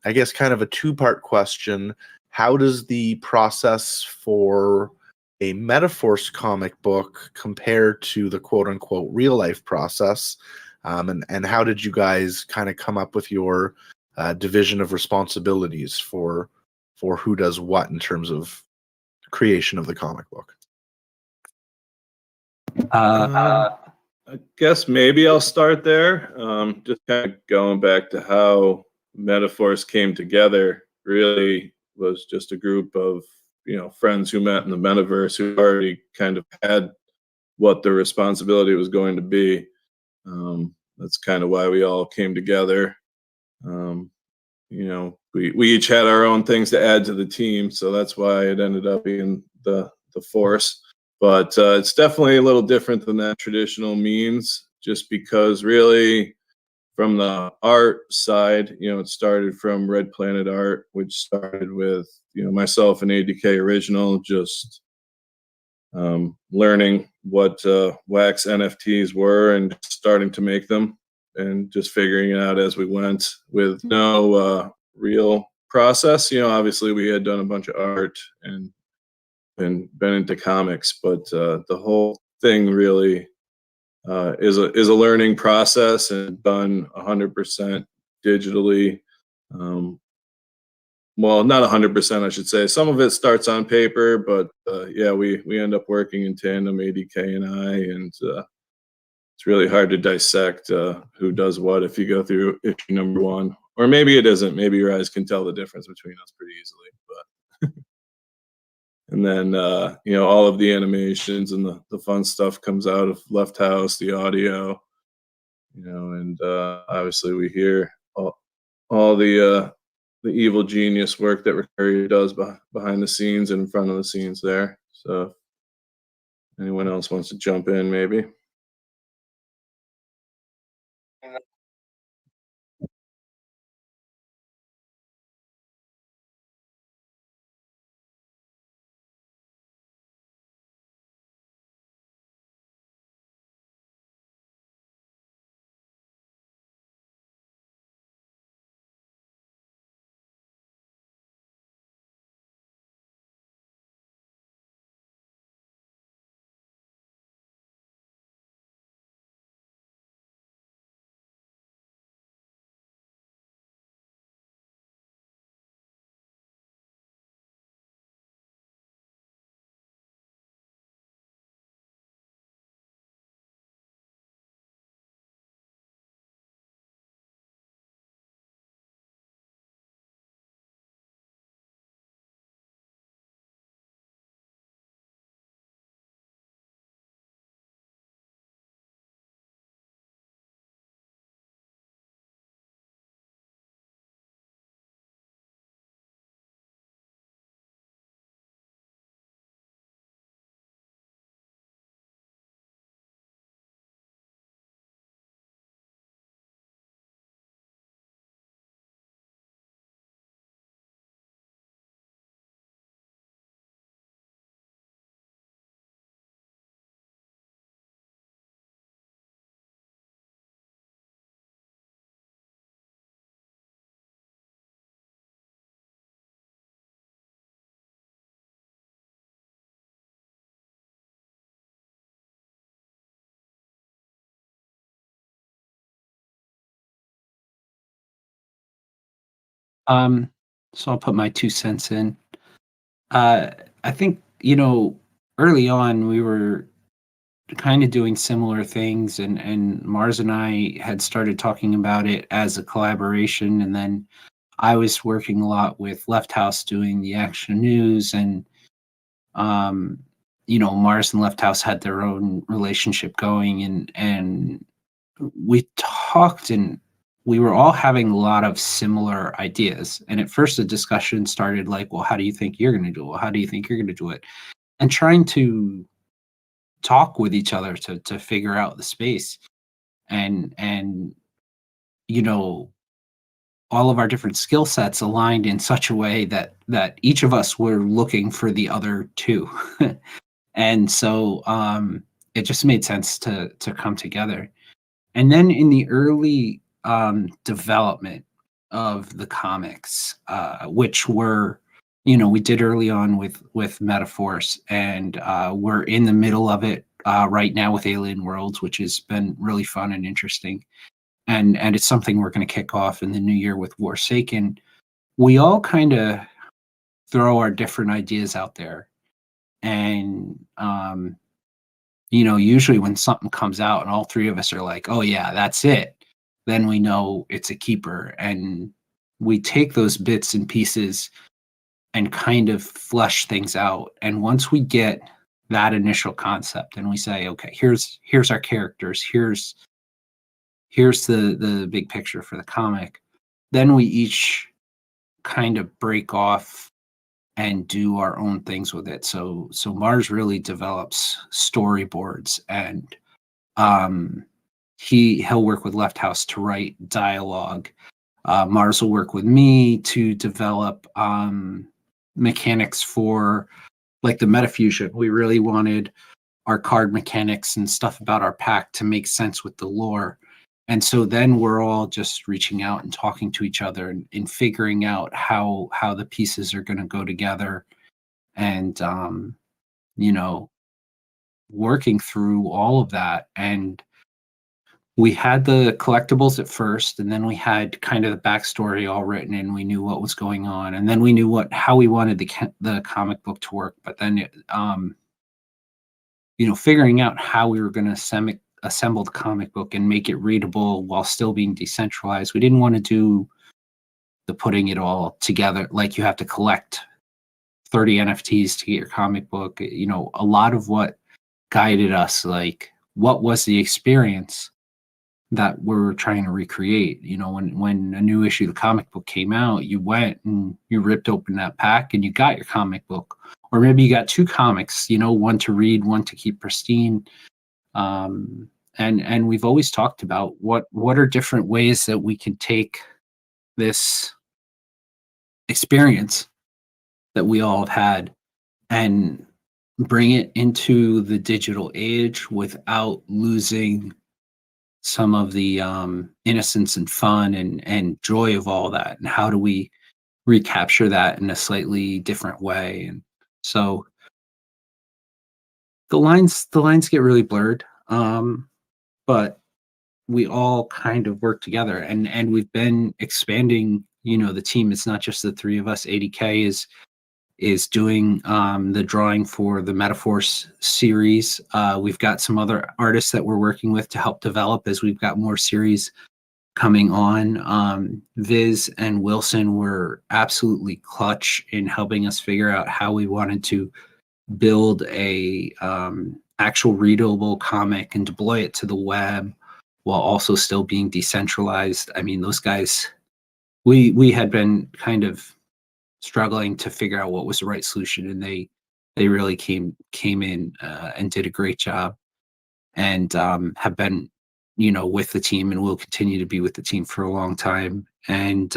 S1: I guess kind of a two-part question. How does the process for a MetaForce comic book compare to the quote-unquote real-life process? And how did you guys kind of come up with your division of responsibilities for who does what in terms of creation of the comic book?
S8: I guess maybe I'll start there. Just kind of going back to how MetaForce came together. Really was just a group of friends who met in the metaverse who already kind of had what their responsibility was going to be. That's kind of why we all came together. We each had our own things to add to the team, so that's why it ended up being the force. But it's definitely a little different than that traditional means, just because really from the art side, it started from Red Planet Art, which started with myself and ADK Original, just learning what wax NFTs were and starting to make them, and just figuring it out as we went with no real process. Obviously we had done a bunch of art and been into comics, but the whole thing really is a learning process and done 100% digitally. Well, not 100%, I should say. Some of it starts on paper, but yeah, we end up working in tandem, ADK and I, and it's really hard to dissect who does what if you go through issue number one. Or maybe it isn't. Maybe your eyes can tell the difference between us pretty easily. But and then all of the animations and the fun stuff comes out of Left House, the audio, and obviously we hear all the evil genius work that Ricari does behind the scenes and in front of the scenes there. So, anyone else wants to jump in, maybe?
S9: So I'll put my 2 cents in. I think, early on we were kind of doing similar things, and Mars and I had started talking about it as a collaboration, and then I was working a lot with Left House doing the action news, and Mars and Left House had their own relationship going, and we talked, and we were all having a lot of similar ideas. And at first the discussion started like, well, how do you think you're going to do it? Well, how do you think you're going to do it? And trying to talk with each other to figure out the space, and all of our different skill sets aligned in such a way that each of us were looking for the other two. And so it just made sense to come together. And then in the early development of the comics, which were, we did early on with MetaForce, and we're in the middle of it right now with Alien Worlds, which has been really fun and interesting. And it's something we're going to kick off in the new year with Forsaken. We all kind of throw our different ideas out there. And, usually when something comes out and all three of us are like, oh yeah, that's it, then we know it's a keeper. And we take those bits and pieces and kind of flesh things out. And once we get that initial concept and we say, okay, here's our characters, here's the big picture for the comic, then we each kind of break off and do our own things with it. So Mars really develops storyboards, and he'll work with Left House to write dialogue. Mars will work with me to develop mechanics for like the metafusion. We really wanted our card mechanics and stuff about our pack to make sense with the lore. And so then we're all just reaching out and talking to each other and figuring out how the pieces are going to go together, and, working through all of that. And we had the collectibles at first, and then we had kind of the backstory all written, and we knew what was going on. And then we knew how we wanted the comic book to work. But then, figuring out how we were going to assemble the comic book and make it readable while still being decentralized. We didn't want to do the putting it all together, like you have to collect 30 NFTs to get your comic book. A lot of what guided us, like, what was the experience? that we're trying to recreate. You know, when a new issue of the comic book came out, you went and you ripped open that pack and you got your comic book, or maybe you got 2 comics, you know, one to read, one to keep pristine. And we've always talked about what are different ways that we can take this experience that we all have had and bring it into the digital age without losing some of the innocence and fun and joy of all that. And how do we recapture that in a slightly different way? And so the lines get really blurred, but we all kind of work together, and we've been expanding, you know, the team. It's not just the 3 of us. 80K is doing the drawing for the MetaForce series. We've got some other artists that we're working with to help develop as we've got more series coming on. Viz and Wilson were absolutely clutch in helping us figure out how we wanted to build a actual readable comic and deploy it to the web while also still being decentralized. I mean, those guys, we had been kind of struggling to figure out what was the right solution, and they really came in and did a great job, and have been, you know, with the team and will continue to be with the team for a long time. And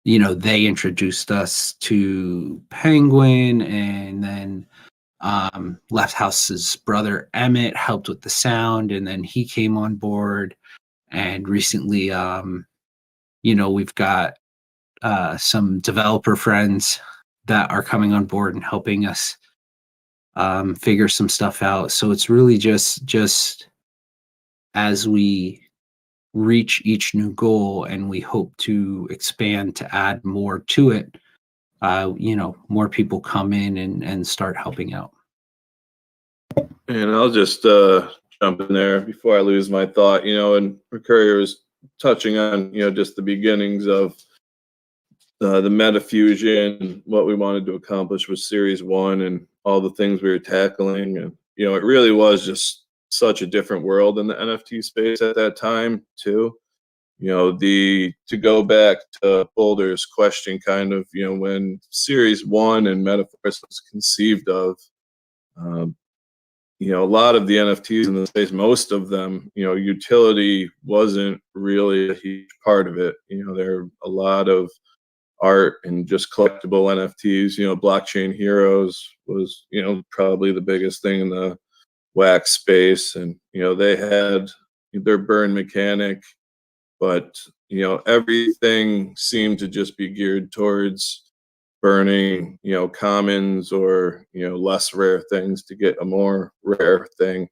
S9: you know, they introduced us to Penguin, and then Left House's brother Emmett helped with the sound, and then he came on board. And recently, you know, we've got some developer friends that are coming on board and helping us figure some stuff out. So it's really just as we reach each new goal and we hope to expand to add more to it, you know, more people come in and start helping out.
S8: And I'll just jump in there before I lose my thought, you know, and Courier was touching on, you know, just the beginnings of the Metafusion, what we wanted to accomplish with Series 1 and all the things we were tackling. And, you know, it really was just such a different world in the NFT space at that time, too. You know, to go back to Boulder's question, kind of, you know, when Series 1 and MetaForce was conceived of, you know, a lot of the NFTs in the space, most of them, you know, utility wasn't really a huge part of it. You know, there are a lot of art and just collectible NFTs. You know, Blockchain Heroes was, you know, probably the biggest thing in the wax space. And, you know, they had their burn mechanic, but, you know, everything seemed to just be geared towards burning, you know, commons or, you know, less rare things to get a more rare thing.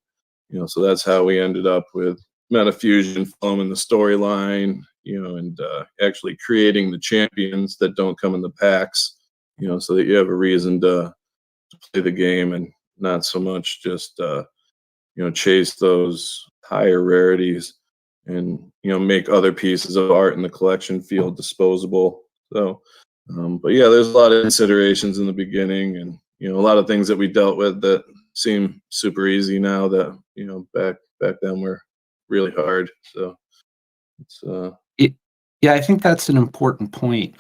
S8: You know, so that's how we ended up with Metafusion following the storyline, you know, and actually creating the champions that don't come in the packs, you know, so that you have a reason to play the game and not so much just, you know, chase those higher rarities and, you know, make other pieces of art in the collection feel disposable. So, but yeah, there's a lot of considerations in the beginning, and, you know, a lot of things that we dealt with that seem super easy now that, you know, back then were really hard. So it's
S9: yeah, I think that's an important point.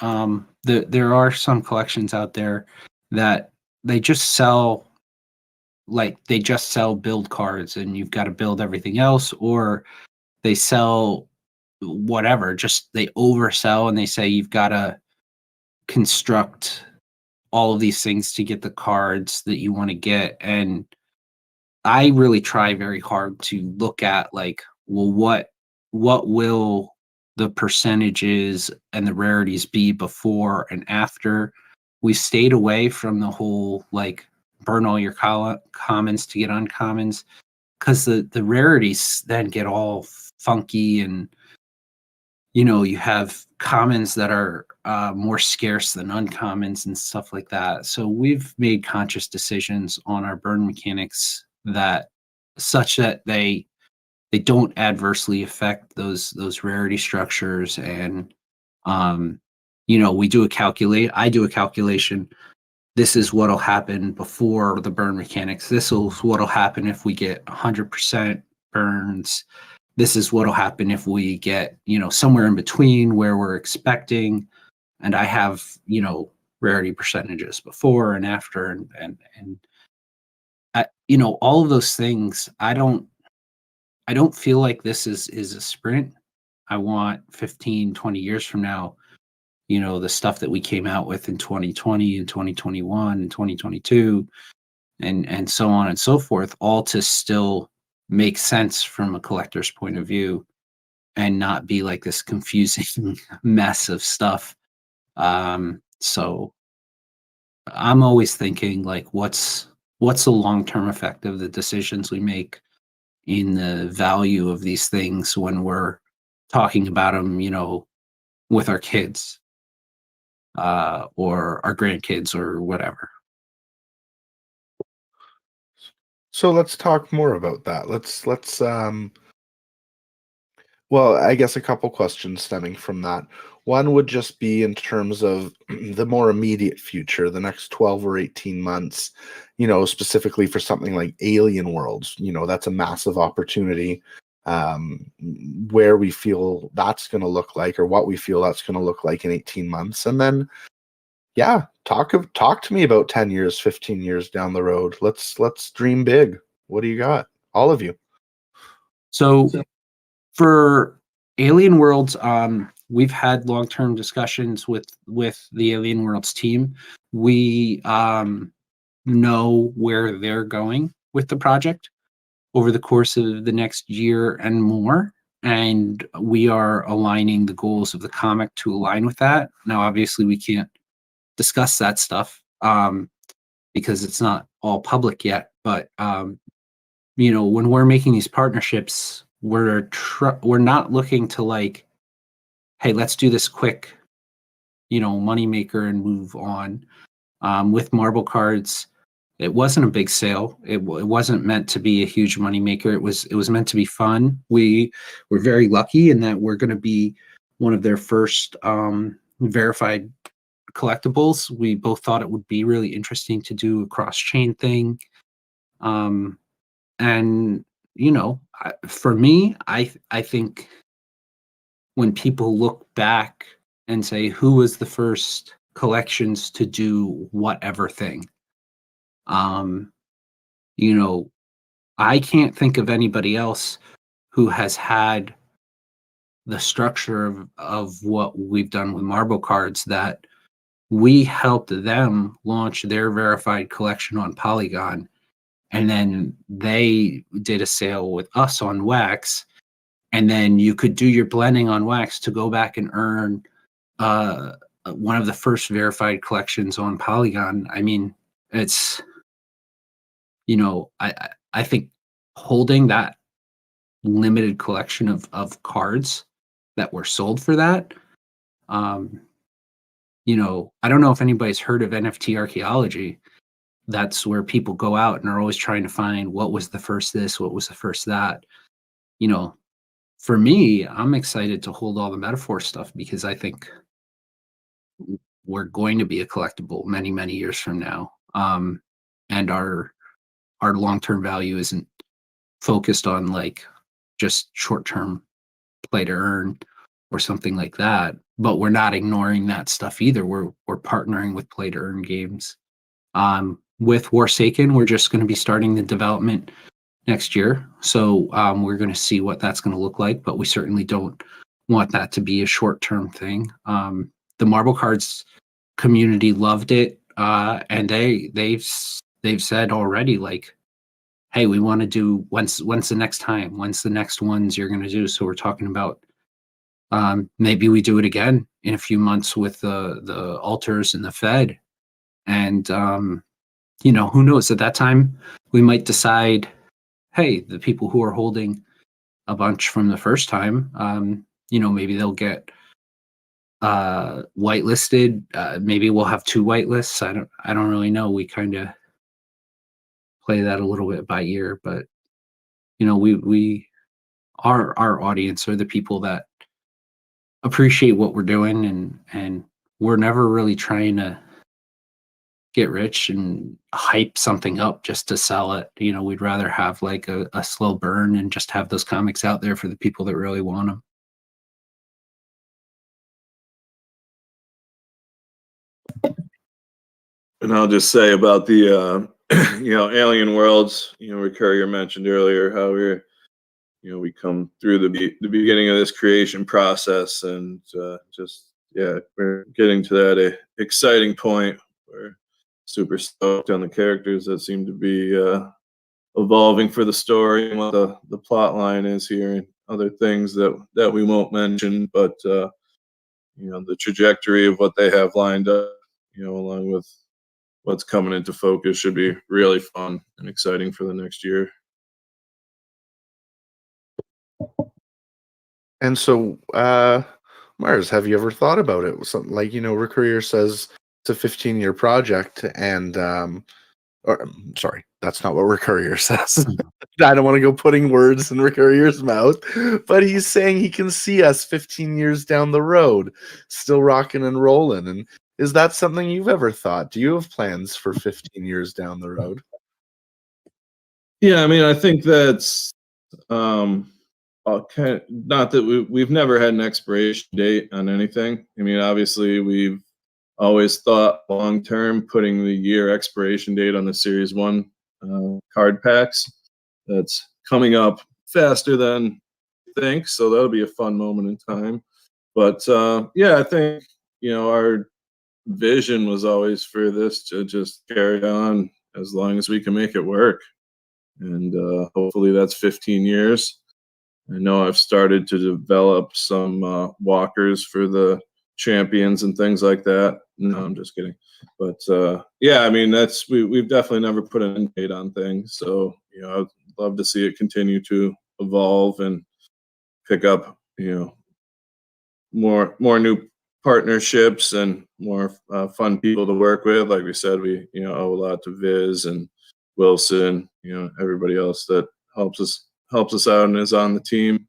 S9: There are some collections out there that they just sell build cards, and you've got to build everything else, or they sell whatever, just they oversell and they say you've got to construct all of these things to get the cards that you want to get. And I really try very hard to look at, like, well, what will the percentages and the rarities be before and after? We stayed away from the whole, like, burn all your commons to get uncommons, because the rarities then get all funky, and, you know, you have commons that are more scarce than uncommons and stuff like that. So we've made conscious decisions on our burn mechanics that such that they don't adversely affect those rarity structures. And you know, I do a calculation. This is what'll happen before the burn mechanics. This is what'll happen if we get 100% burns. this is what'll happen if we get, somewhere in between where we're expecting. And I have, rarity percentages before and after, and all of those things. I don't feel like this is a sprint. I want 15, 20 years from now, the stuff that we came out with in 2020 and 2021 and 2022 and so on and so forth, all to still make sense from a collector's point of view and not be like this confusing mess of stuff. So I'm always thinking like, what's the long-term effect of the decisions we make in the value of these things when we're talking about them, with our kids, or our grandkids or whatever.
S1: So let's talk more about that. Let's well, I guess a couple questions stemming from that. One would just be in terms of the more immediate future, the next 12 or 18 months, specifically for something like Alien Worlds. That's a massive opportunity, where we feel that's going to look like, or what we feel that's going to look like in 18 months. And then, yeah, talk to me about 10 years, 15 years down the road. Let's dream big. What do you got? All of you.
S9: So for Alien Worlds, we've had long-term discussions with the Alien Worlds team. We know where they're going with the project over the course of the next year and more, and we are aligning the goals of the comic to align with that. Now, obviously, we can't discuss that stuff because it's not all public yet, but when we're making these partnerships, we're not looking to like, hey, let's do this quick, money maker and move on. With Marble Cards, it wasn't a big sale. It wasn't meant to be a huge money maker. It was meant to be fun. We were very lucky in that we're going to be one of their first verified collectibles. We both thought it would be really interesting to do a cross-chain thing. And for me, I think when people look back and say, who was the first collections to do whatever thing, I can't think of anybody else who has had the structure of what we've done with Marble Cards, that we helped them launch their verified collection on Polygon. And then they did a sale with us on Wax. And then you could do your blending on Wax to go back and earn one of the first verified collections on Polygon. I mean, it's, I think holding that limited collection of cards that were sold for that, I don't know if anybody's heard of NFT archaeology. That's where people go out and are always trying to find what was the first this, what was the first that. For me, I'm excited to hold all the MetaForce stuff because I think we're going to be a collectible many, many years from now. And our long-term value isn't focused on like just short-term play to earn or something like that. But we're not ignoring that stuff either. We're partnering with play to earn games. With Warsaken, we're just going to be starting the development next year. So we're going to see what that's going to look like, but we certainly don't want that to be a short-term thing. The Marble Cards community loved it, and they've said already, like, hey, we want to do when's the next time? When's the next ones you're going to do? So we're talking about maybe we do it again in a few months with the alters and the Fed, and who knows? At that time, we might decide, hey, the people who are holding a bunch from the first time, maybe they'll get whitelisted. Maybe we'll have 2 whitelists. I don't really know. We kind of play that a little bit by ear, but our audience are the people that appreciate what we're doing, and we're never really trying to get rich and hype something up just to sell it. You know, we'd rather have like a slow burn and just have those comics out there for the people that really want them.
S8: And I'll just say about the Alien Worlds, where Courier mentioned earlier how we come through the beginning of this creation process, and we're getting to that exciting point. We're super stoked on the characters that seem to be evolving for the story and what the plot line is here, and other things that we won't mention, but the trajectory of what they have lined up, along with what's coming into focus, should be really fun and exciting for the next year.
S1: And so, Mars, have you ever thought about it? Something like, Rick Courier says it's a 15-year project, and sorry, that's not what Rick Courier says. I don't want to go putting words in Rick Courier's mouth, but he's saying he can see us 15 years down the road, still rocking and rolling. And is that something you've ever thought? Do you have plans for 15 years down the road?
S8: Yeah, I mean, I think that's not that we've never had an expiration date on anything. I mean, obviously, we've always thought long term, putting the year expiration date on the Series 1 card packs. That's coming up faster than I think, so that'll be a fun moment in time. But I think our vision was always for this to just carry on as long as we can make it work, and hopefully that's 15 years. I know I've started to develop some walkers for the champions and things like that. No, I'm just kidding. But I mean, we've definitely never put an end date on things. So I'd love to see it continue to evolve and pick up more new partnerships and more fun people to work with. Like we said, we owe a lot to Viz and Wilson, everybody else that helps us out and is on the team.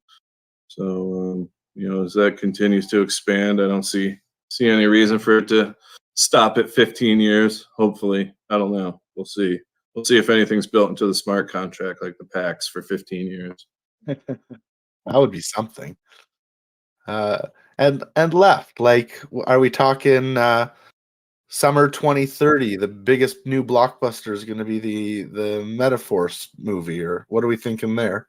S8: So as that continues to expand, I don't see any reason for it to stop at 15 years. Hopefully, I don't know. We'll see if anything's built into the smart contract, like the packs, for 15 years.
S1: That would be something. And left, like, are we talking summer 2030? The biggest new blockbuster is going to be the MetaForce movie, or what are we thinking there?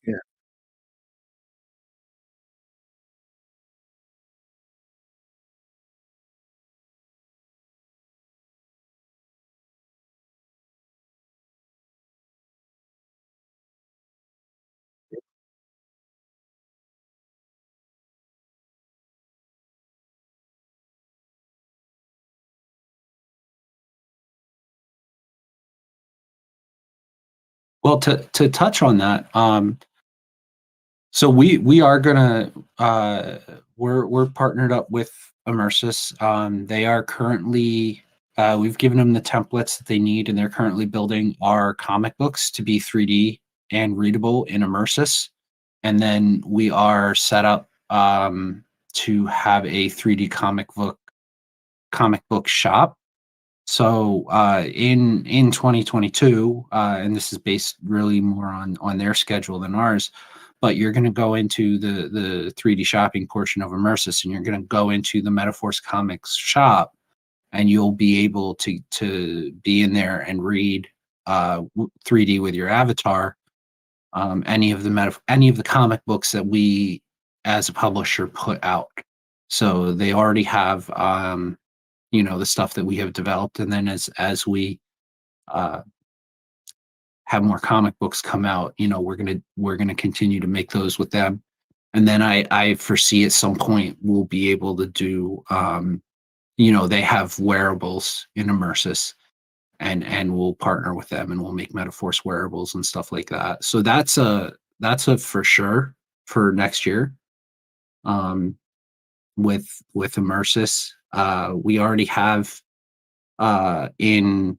S1: Yeah.
S9: Well, to touch on that, so we are gonna we're partnered up with Immersis. They are currently we've given them the templates that they need, and they're currently building our comic books to be 3D and readable in Immersis. And then we are set up to have a 3D comic book shop. So in 2022, and this is based really more on their schedule than ours, but you're going to go into the 3D shopping portion of Immersis, and you're going to go into the MetaForce Comics shop, and you'll be able to be in there and read 3D with your avatar any of the comic books that we as a publisher put out. So they already have the stuff that we have developed, and then as we have more comic books come out, we're gonna continue to make those with them. And then I foresee at some point we'll be able to do they have wearables in Immersis, and we'll partner with them, and we'll make MetaForce wearables and stuff like that. So that's a for sure for next year. with Immersis. We already have in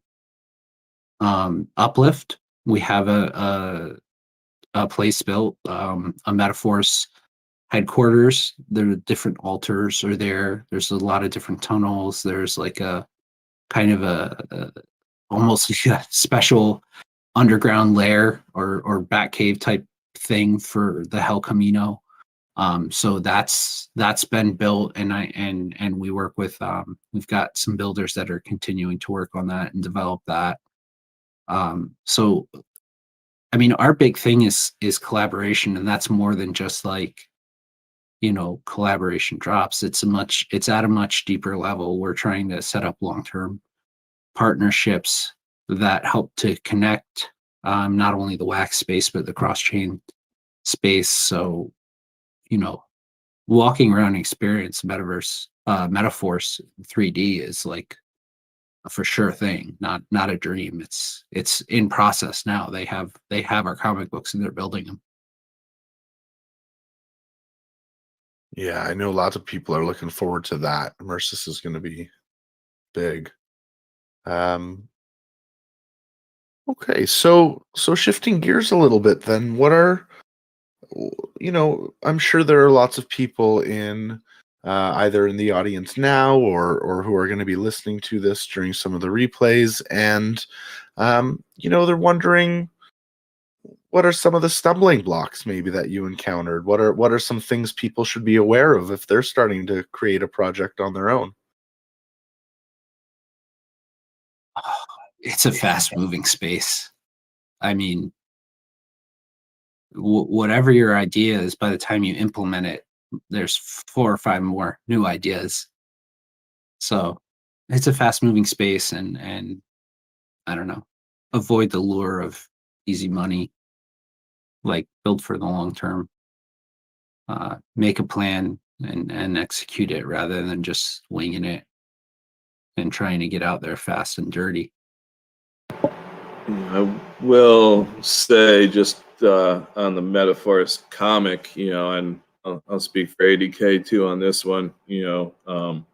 S9: Uplift, we have a place built, a MetaForce headquarters. There are different altars are there. There's a lot of different tunnels. There's like a kind of a almost like a special underground lair or bat cave type thing for the Hell Camino. So that's been built, and we work with we've got some builders that are continuing to work on that and develop that. So I mean, our big thing is collaboration, and that's more than just like, you know, collaboration drops. It's at a much deeper level. We're trying to set up long-term partnerships that help to connect not only the wax space but the cross-chain space. So, you know, walking around experience MetaForce 3D is like a for sure thing, not a dream. It's in process now. They have our comic books and they're building them.
S1: Yeah, I know lots of people are looking forward to that. Immersis is going to be big. Okay, so shifting gears a little bit then, what are, you know, I'm sure there are lots of people in either in the audience now or who are going to be listening to this during some of the replays, and you know, they're wondering, what are some of the stumbling blocks maybe that you encountered? What are some things people should be aware of if they're starting to create a project on their own?
S9: It's a fast moving space. I mean, whatever your idea is, by the time you implement it, there's 4 or 5 more new ideas. So it's a fast moving space, and I don't know, avoid the lure of easy money, like build for the long term, make a plan and execute it rather than just winging it and trying to get out there fast and dirty.
S8: I will say just on the MetaForce comic, you know, and I'll speak for ADK too on this one, you know,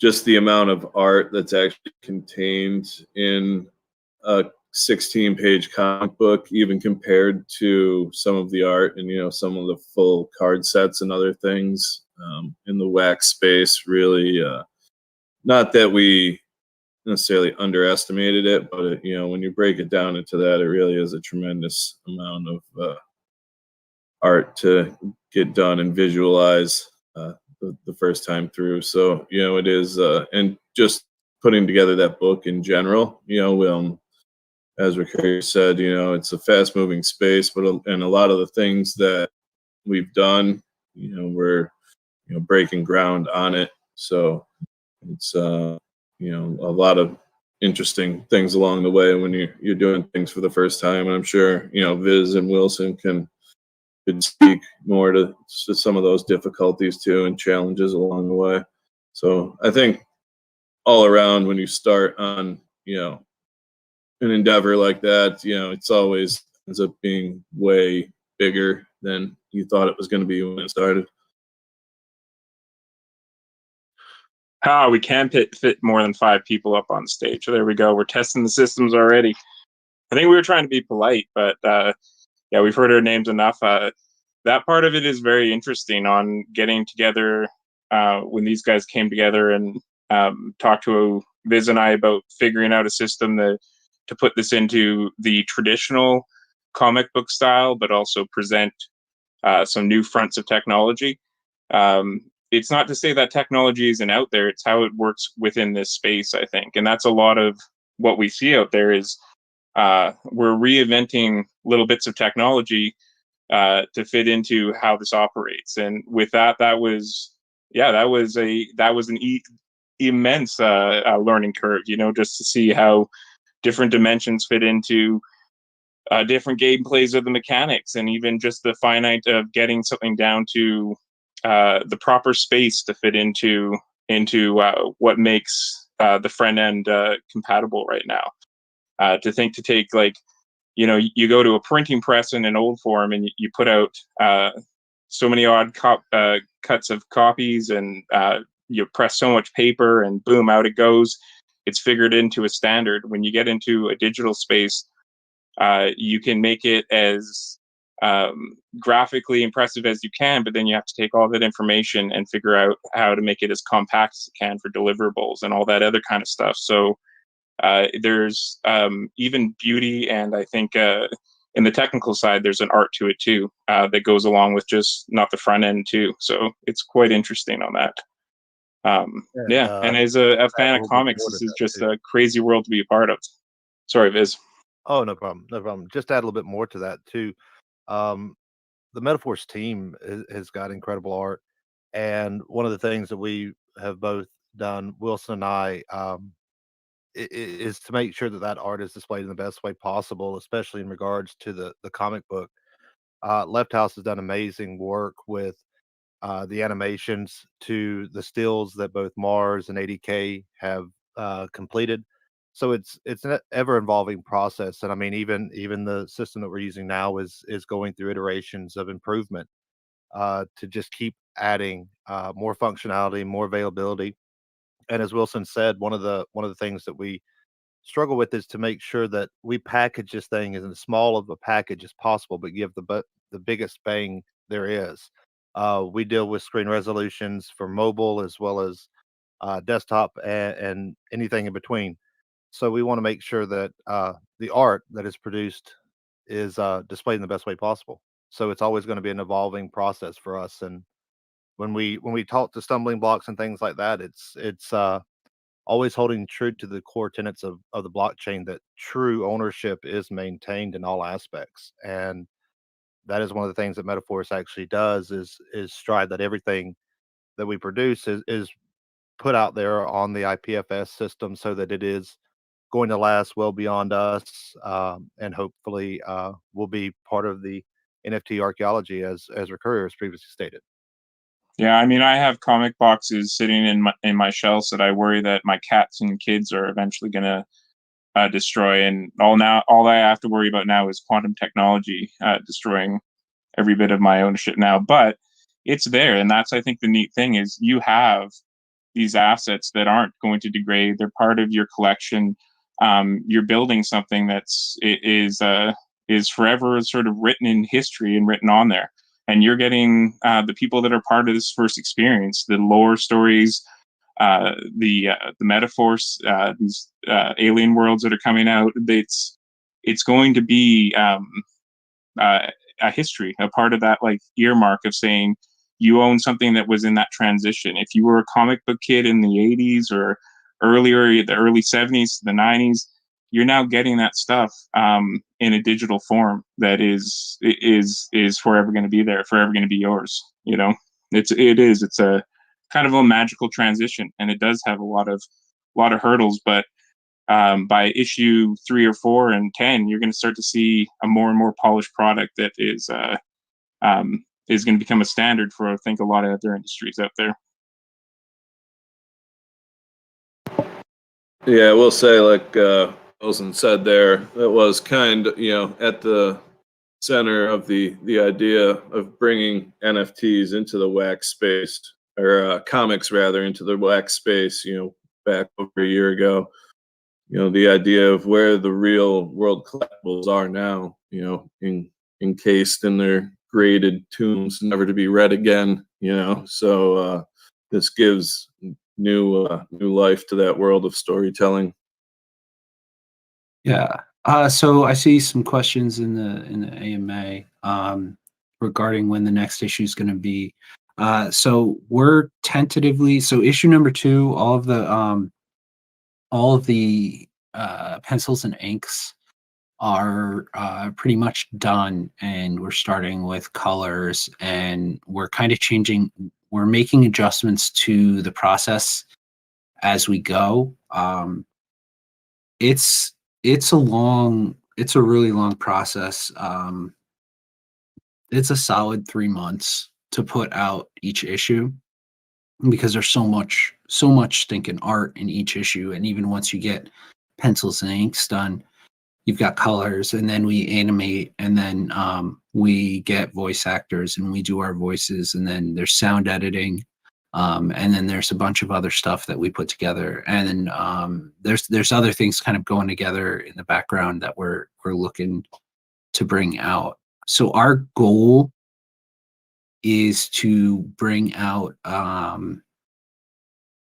S8: just the amount of art that's actually contained in a 16-page comic book, even compared to some of the art and, you know, some of the full card sets and other things in the wax space, really, not that we necessarily underestimated it, but it, you know, when you break it down into that, it really is a tremendous amount of art to get done and visualize the first time through. So, you know, it is, and just putting together that book in general, you know, as Ricardo said, you know, it's a fast moving space, but and a lot of the things that we've done, you know, we're, you know, breaking ground on it. So it's, you know, a lot of interesting things along the way when you're doing things for the first time. And I'm sure, you know, Viz and Wilson could speak more to some of those difficulties too and challenges along the way. So I think all around, when you start on, you know, an endeavor like that, you know, it's always ends up being way bigger than you thought it was going to be when it started.
S3: We can fit more than 5 people up on stage. So there we go. We're testing the systems already. I think we were trying to be polite, but yeah, we've heard our names enough. That part of it is very interesting on getting together when these guys came together and talked to Viz and I about figuring out a system to put this into the traditional comic book style, but also present some new fronts of technology. It's not to say that technology isn't out there, it's how it works within this space, I think. And that's a lot of what we see out there is we're reinventing little bits of technology to fit into how this operates. And with that was an immense learning curve, you know, just to see how different dimensions fit into different gameplays of the mechanics, and even just the finite of getting something down to the proper space to fit into what makes the front end compatible right now. To take, like, you know, you go to a printing press in an old form and you put out so many odd cuts of copies, and you press so much paper, and boom, out it goes. It's figured into a standard. When you get into a digital space, you can make it as graphically impressive as you can, but then you have to take all that information and figure out how to make it as compact as you can for deliverables and all that other kind of stuff. So there's even beauty, and I think in the technical side, there's an art to it too that goes along with just not the front end too. So it's quite interesting on that. And as a fan of comics, this is just a crazy world to be a part of. Sorry, Viz.
S2: Oh, no problem. No problem. Just add a little bit more to that too. The MetaForce team has got incredible art. And one of the things that we have both done, Wilson and I, is to make sure that that art is displayed in the best way possible, especially in regards to the comic book. Left House has done amazing work with the animations to the stills that both Mars and ADK have completed. So it's an ever evolving process, and I mean even the system that we're using now is going through iterations of improvement to just keep adding more functionality, more availability. And as Wilson said, one of the things that we struggle with is to make sure that we package this thing as small of a package as possible, but give the biggest bang there is. We deal with screen resolutions for mobile as well as desktop and anything in between. So we want to make sure that the art that is produced is displayed in the best way possible. So it's always going to be an evolving process for us. And when we talk to stumbling blocks and things like that, it's always holding true to the core tenets of the blockchain, that true ownership is maintained in all aspects. And that is one of the things that MetaForce actually does is strive that everything that we produce is put out there on the IPFS system so that it is going to last well beyond us, and hopefully will be part of the NFT archaeology, as Recurrier has previously stated.
S3: Yeah, I mean, I have comic boxes sitting in my shelves that I worry that my cats and kids are eventually going to destroy. And all I have to worry about now is quantum technology destroying every bit of my ownership now. But it's there, and that's, I think, the neat thing is you have these assets that aren't going to degrade. They're part of your collection. You're building something is forever sort of written in history and written on there. And you're getting the people that are part of this first experience, the lore stories, the MetaForce, these alien worlds that are coming out. It's going to be a history, a part of that like earmark of saying you own something that was in that transition. If you were a comic book kid in the 80s or earlier, the early 70s to the 90s, you're now getting that stuff in a digital form that is forever going to be there, forever going to be yours. You know, it's a kind of a magical transition, and it does have a lot of hurdles. But by issue 3 or 4 and 10, you're going to start to see a more and more polished product that is going to become a standard for, I think, a lot of other industries out there.
S8: Yeah, I will say, like Wilson said there, that was kind of, at the center of the idea of bringing NFTs into the wax space, or comics rather, into the wax space, back over a year ago. The idea of where the real world collectibles are now, encased in their graded tombs, never to be read again, so this gives new life to that world of storytelling.
S9: Yeah. So I see some questions in the AMA regarding when the next issue is going to be. So we're tentatively, so issue number 2, all of the pencils and inks are pretty much done, and we're starting with colors, and we're kind of we're making adjustments to the process as we go. It's a really long process. It's a solid 3 months to put out each issue, because there's so much stinking art in each issue. And even once you get pencils and inks done, you've got colors, and then we animate, and then we get voice actors and we do our voices, and then there's sound editing, and then there's a bunch of other stuff that we put together, and then there's other things kind of going together in the background that we're looking to bring out. So our goal is to bring out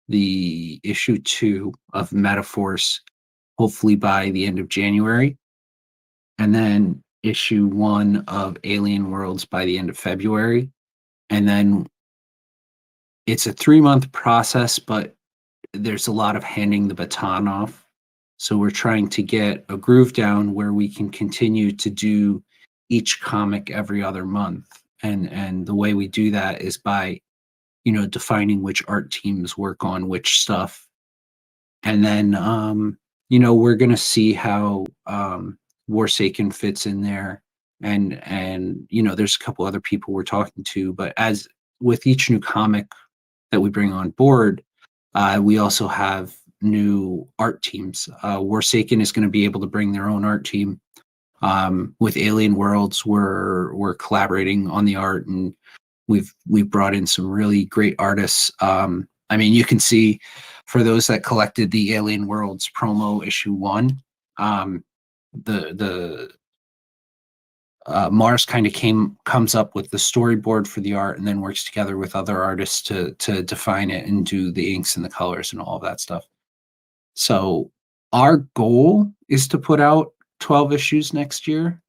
S9: the issue 2 of MetaForce hopefully by the end of January, and then issue 1 of Alien Worlds by the end of February. And then it's a 3-month process, but there's a lot of handing the baton off. So we're trying to get a groove down where we can continue to do each comic every other month. And the way we do that is by, defining which art teams work on which stuff. And then, we're going to see how Warsaken fits in there. And there's a couple other people we're talking to. But as with each new comic that we bring on board, we also have new art teams. Warsaken is going to be able to bring their own art team. With Alien Worlds, we're collaborating on the art, and we've brought in some really great artists. You can see, for those that collected the Alien Worlds promo issue 1, the Mars kind of comes up with the storyboard for the art, and then works together with other artists to define it and do the inks and the colors and all of that stuff. So our goal is to put out 12 issues next year.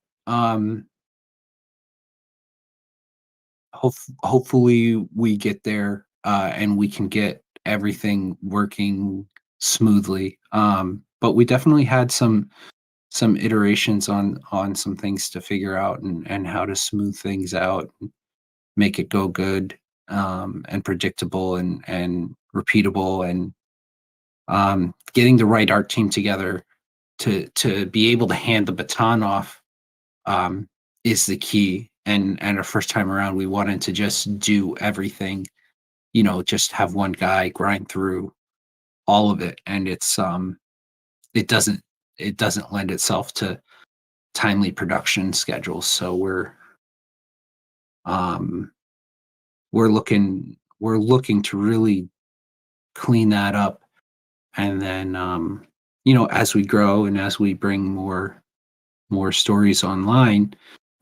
S9: Hopefully we get there, and we can get everything working smoothly. But we definitely had some iterations on some things to figure out, and how to smooth things out, and make it go good, and predictable and repeatable, and getting the right art team together to be able to hand the baton off is the key. And our first time around, we wanted to just do everything, just have one guy grind through all of it. And it's it doesn't lend itself to timely production schedules. So we're looking to really clean that up. And then as we grow and as we bring more stories online,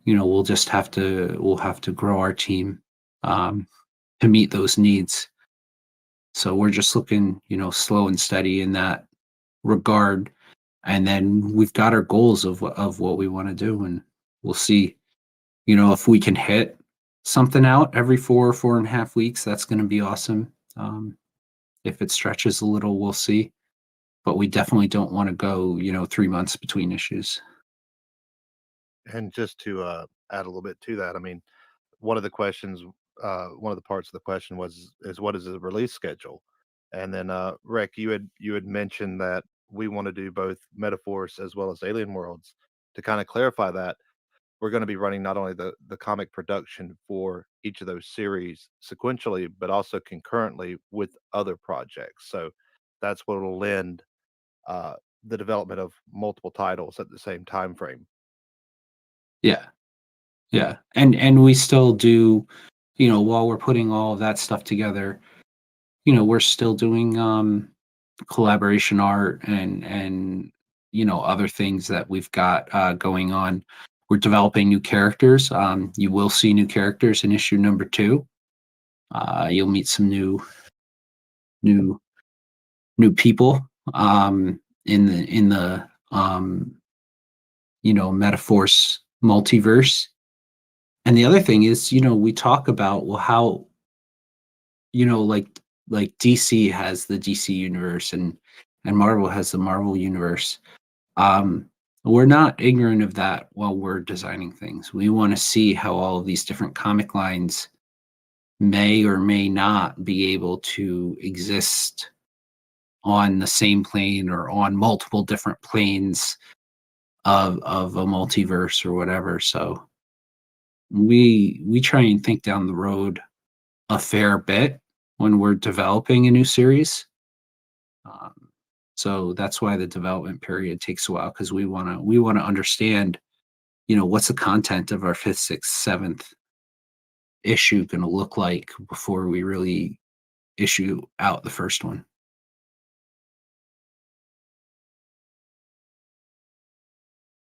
S9: we'll have to grow our team to meet those needs. So we're just looking, slow and steady in that regard. And then we've got our goals of what we want to do, and we'll see, if we can hit something out every 4.5 weeks, that's going to be awesome. If it stretches a little, we'll see, but we definitely don't want to go, 3 months between issues.
S2: And just to add a little bit to that, one of the questions, one of the parts of the question is what is the release schedule? And then Rick, you had mentioned that we want to do both MetaForce as well as Alien Worlds. To kind of clarify that, we're going to be running not only the comic production for each of those series sequentially, but also concurrently with other projects. So that's what will lend the development of multiple titles at the same time frame.
S9: Yeah. And we still do, while we're putting all of that stuff together, we're still doing collaboration art and other things that we've got going on. We're developing new characters. You will see new characters in issue number 2. You'll meet some new people in the MetaForce multiverse. And the other thing is, we talk about, well, how, like DC has the DC universe and Marvel has the Marvel universe. We're not ignorant of that while we're designing things. We want to see how all of these different comic lines may or may not be able to exist on the same plane or on multiple different planes of a multiverse or whatever. So we try and think down the road a fair bit when we're developing a new series. So that's why the development period takes a while, because we want to understand, what's the content of our 5th, 6th, 7th issue going to look like before we really issue out the first one.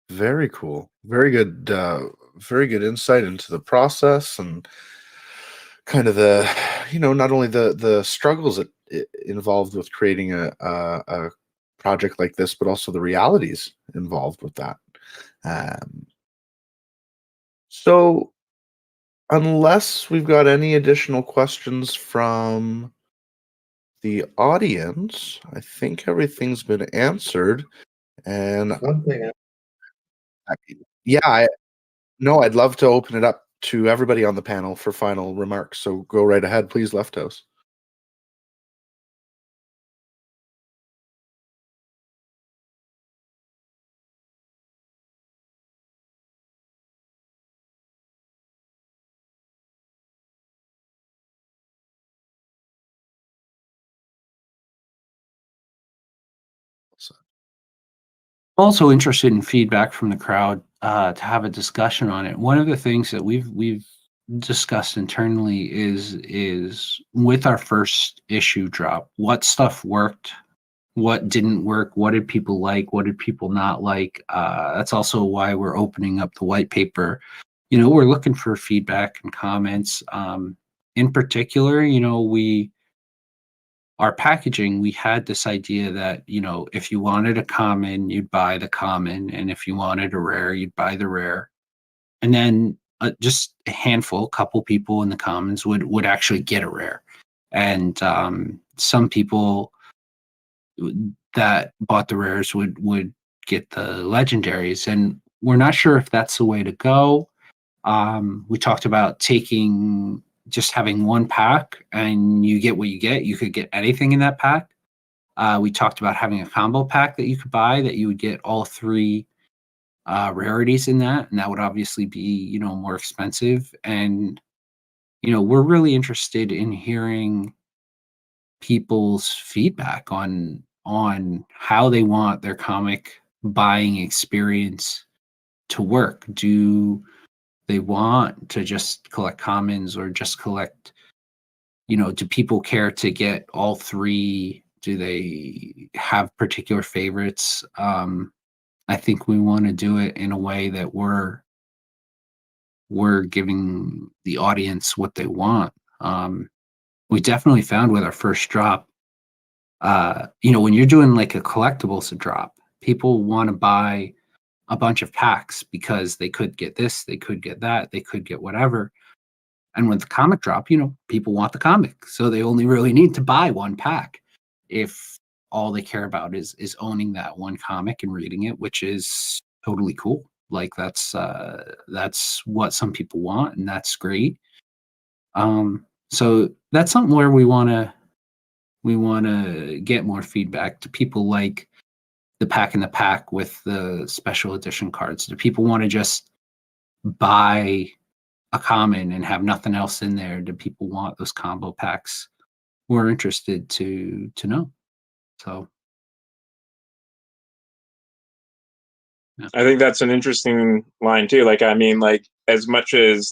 S1: Very cool. Very good insight into the process and kind of the, not only the struggles involved with creating a project like this, but also the realities involved with that. So unless we've got any additional questions from the audience, I think everything's been answered. And
S7: One thing.
S1: yeah, I'd love to open it up to everybody on the panel for final remarks. So go right ahead, please, Left House.
S9: Also interested in feedback from the crowd to have a discussion on it. One of the things that we've discussed internally is with our first issue drop, what stuff worked, what didn't work, what did people like, what did people not like. That's also why we're opening up the white paper. We're looking for feedback and comments. In particular, our packaging, we had this idea that, if you wanted a common, you'd buy the common. And if you wanted a rare, you'd buy the rare. And then just a couple people in the commons would actually get a rare. And some people that bought the rares would get the legendaries. And we're not sure if that's the way to go. We talked about just having one pack and you get what you get. You could get anything in that pack. We talked about having a combo pack that you could buy that you would get all 3 rarities in that. And that would obviously be, more expensive. And, we're really interested in hearing people's feedback on how they want their comic buying experience to work. Do they want to just collect commons or just collect, do people care to get all 3? Do they have particular favorites? I think we want to do it in a way that we're giving the audience what they want. We definitely found with our first drop, when you're doing like a collectibles drop, people want to buy a bunch of packs because they could get this, they could get that, they could get whatever. And with the comic drop, people want the comic. So they only really need to buy one pack if all they care about is owning that one comic and reading it, which is totally cool. Like that's what some people want, and that's great. So that's something where we want to get more feedback. Do people like the pack in the pack with the special edition cards? Do people want to just buy a common and have nothing else in there? Do people want those combo packs? We're interested to know. So yeah.
S3: I think that's an interesting line too. Like, as much as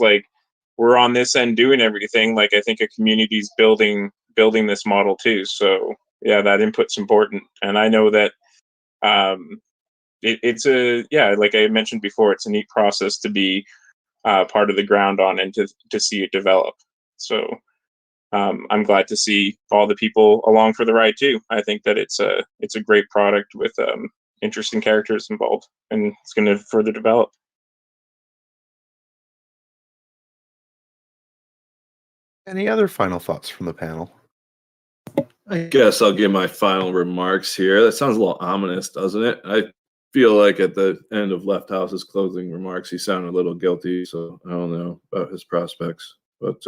S3: we're on this end doing everything, I think a community's building this model too. So yeah, that input's important. And I know that it's like I mentioned before, it's a neat process to be part of the ground on and to see it develop. So I'm glad to see all the people along for the ride too. I think that it's a great product with interesting characters involved, and it's going to further develop.
S1: Any other final thoughts from the panel?
S8: I guess I'll give my final remarks here. That sounds a little ominous, doesn't it? I feel like at the end of Left House's closing remarks, he sounded a little guilty, so I don't know about his prospects. But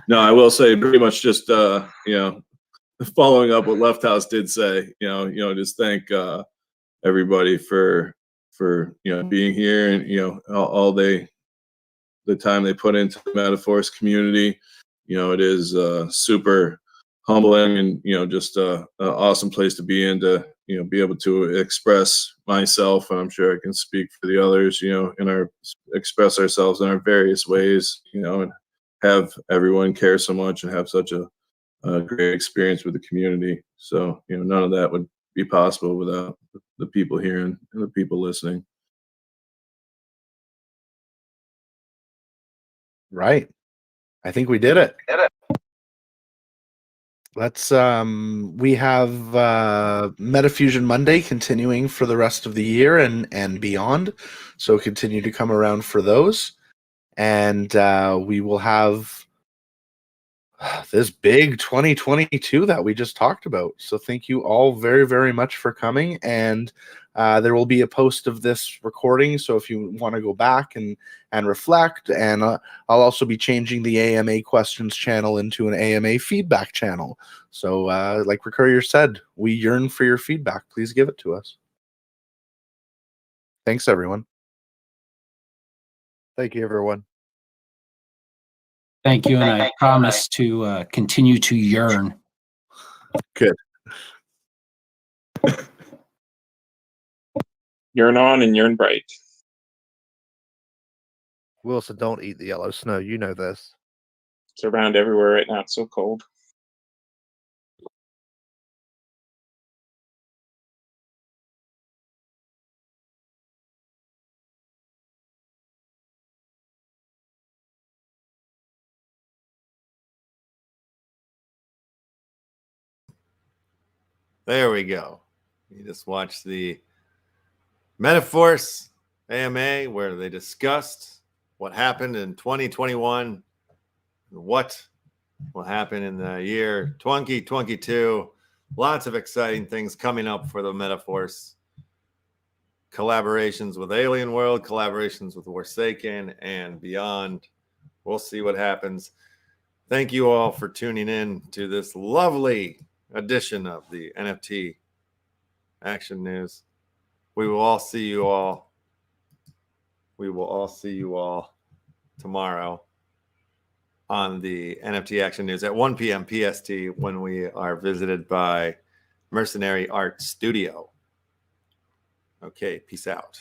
S8: no, I will say pretty much just following up what Left House did say, just thank everybody for being here and all the time they put into the MetaForce community. It is super humbling and just an awesome place to be in to be able to express myself, and I'm sure I can speak for the others, express ourselves in our various ways, and have everyone care so much and have such a great experience with the community. So, none of that would be possible without the people here and the people listening.
S1: Right. I think we did it. Let's we have Metafusion Monday continuing for the rest of the year and beyond. So continue to come around for those. And we will have this big 2022 that we just talked about. So thank you all very, very much for coming. And there will be a post of this recording. So if you want to go back and reflect, and I'll also be changing the AMA questions channel into an AMA feedback channel. So like Recurrier said, we yearn for your feedback. Please give it to us. Thanks, everyone.
S2: Thank you, everyone.
S9: Thank you, and I promise to continue to yearn.
S1: Good.
S3: Yearn on and yearn bright.
S2: Wilson, don't eat the yellow snow. You know this.
S3: It's around everywhere right now. It's so cold.
S7: There we go. You just watched the MetaForce AMA where they discussed what happened in 2021 and what will happen in the year 2022. Lots of exciting things coming up for the MetaForce. Collaborations with Alien World, collaborations with Forsaken, and beyond. We'll see what happens. Thank you all for tuning in to this lovely edition of the NFT Action News. We will all see you all. We will all see you all tomorrow on the NFT Action News at 1 p.m. PST when we are visited by Mercenary Art Studio. Okay, peace out.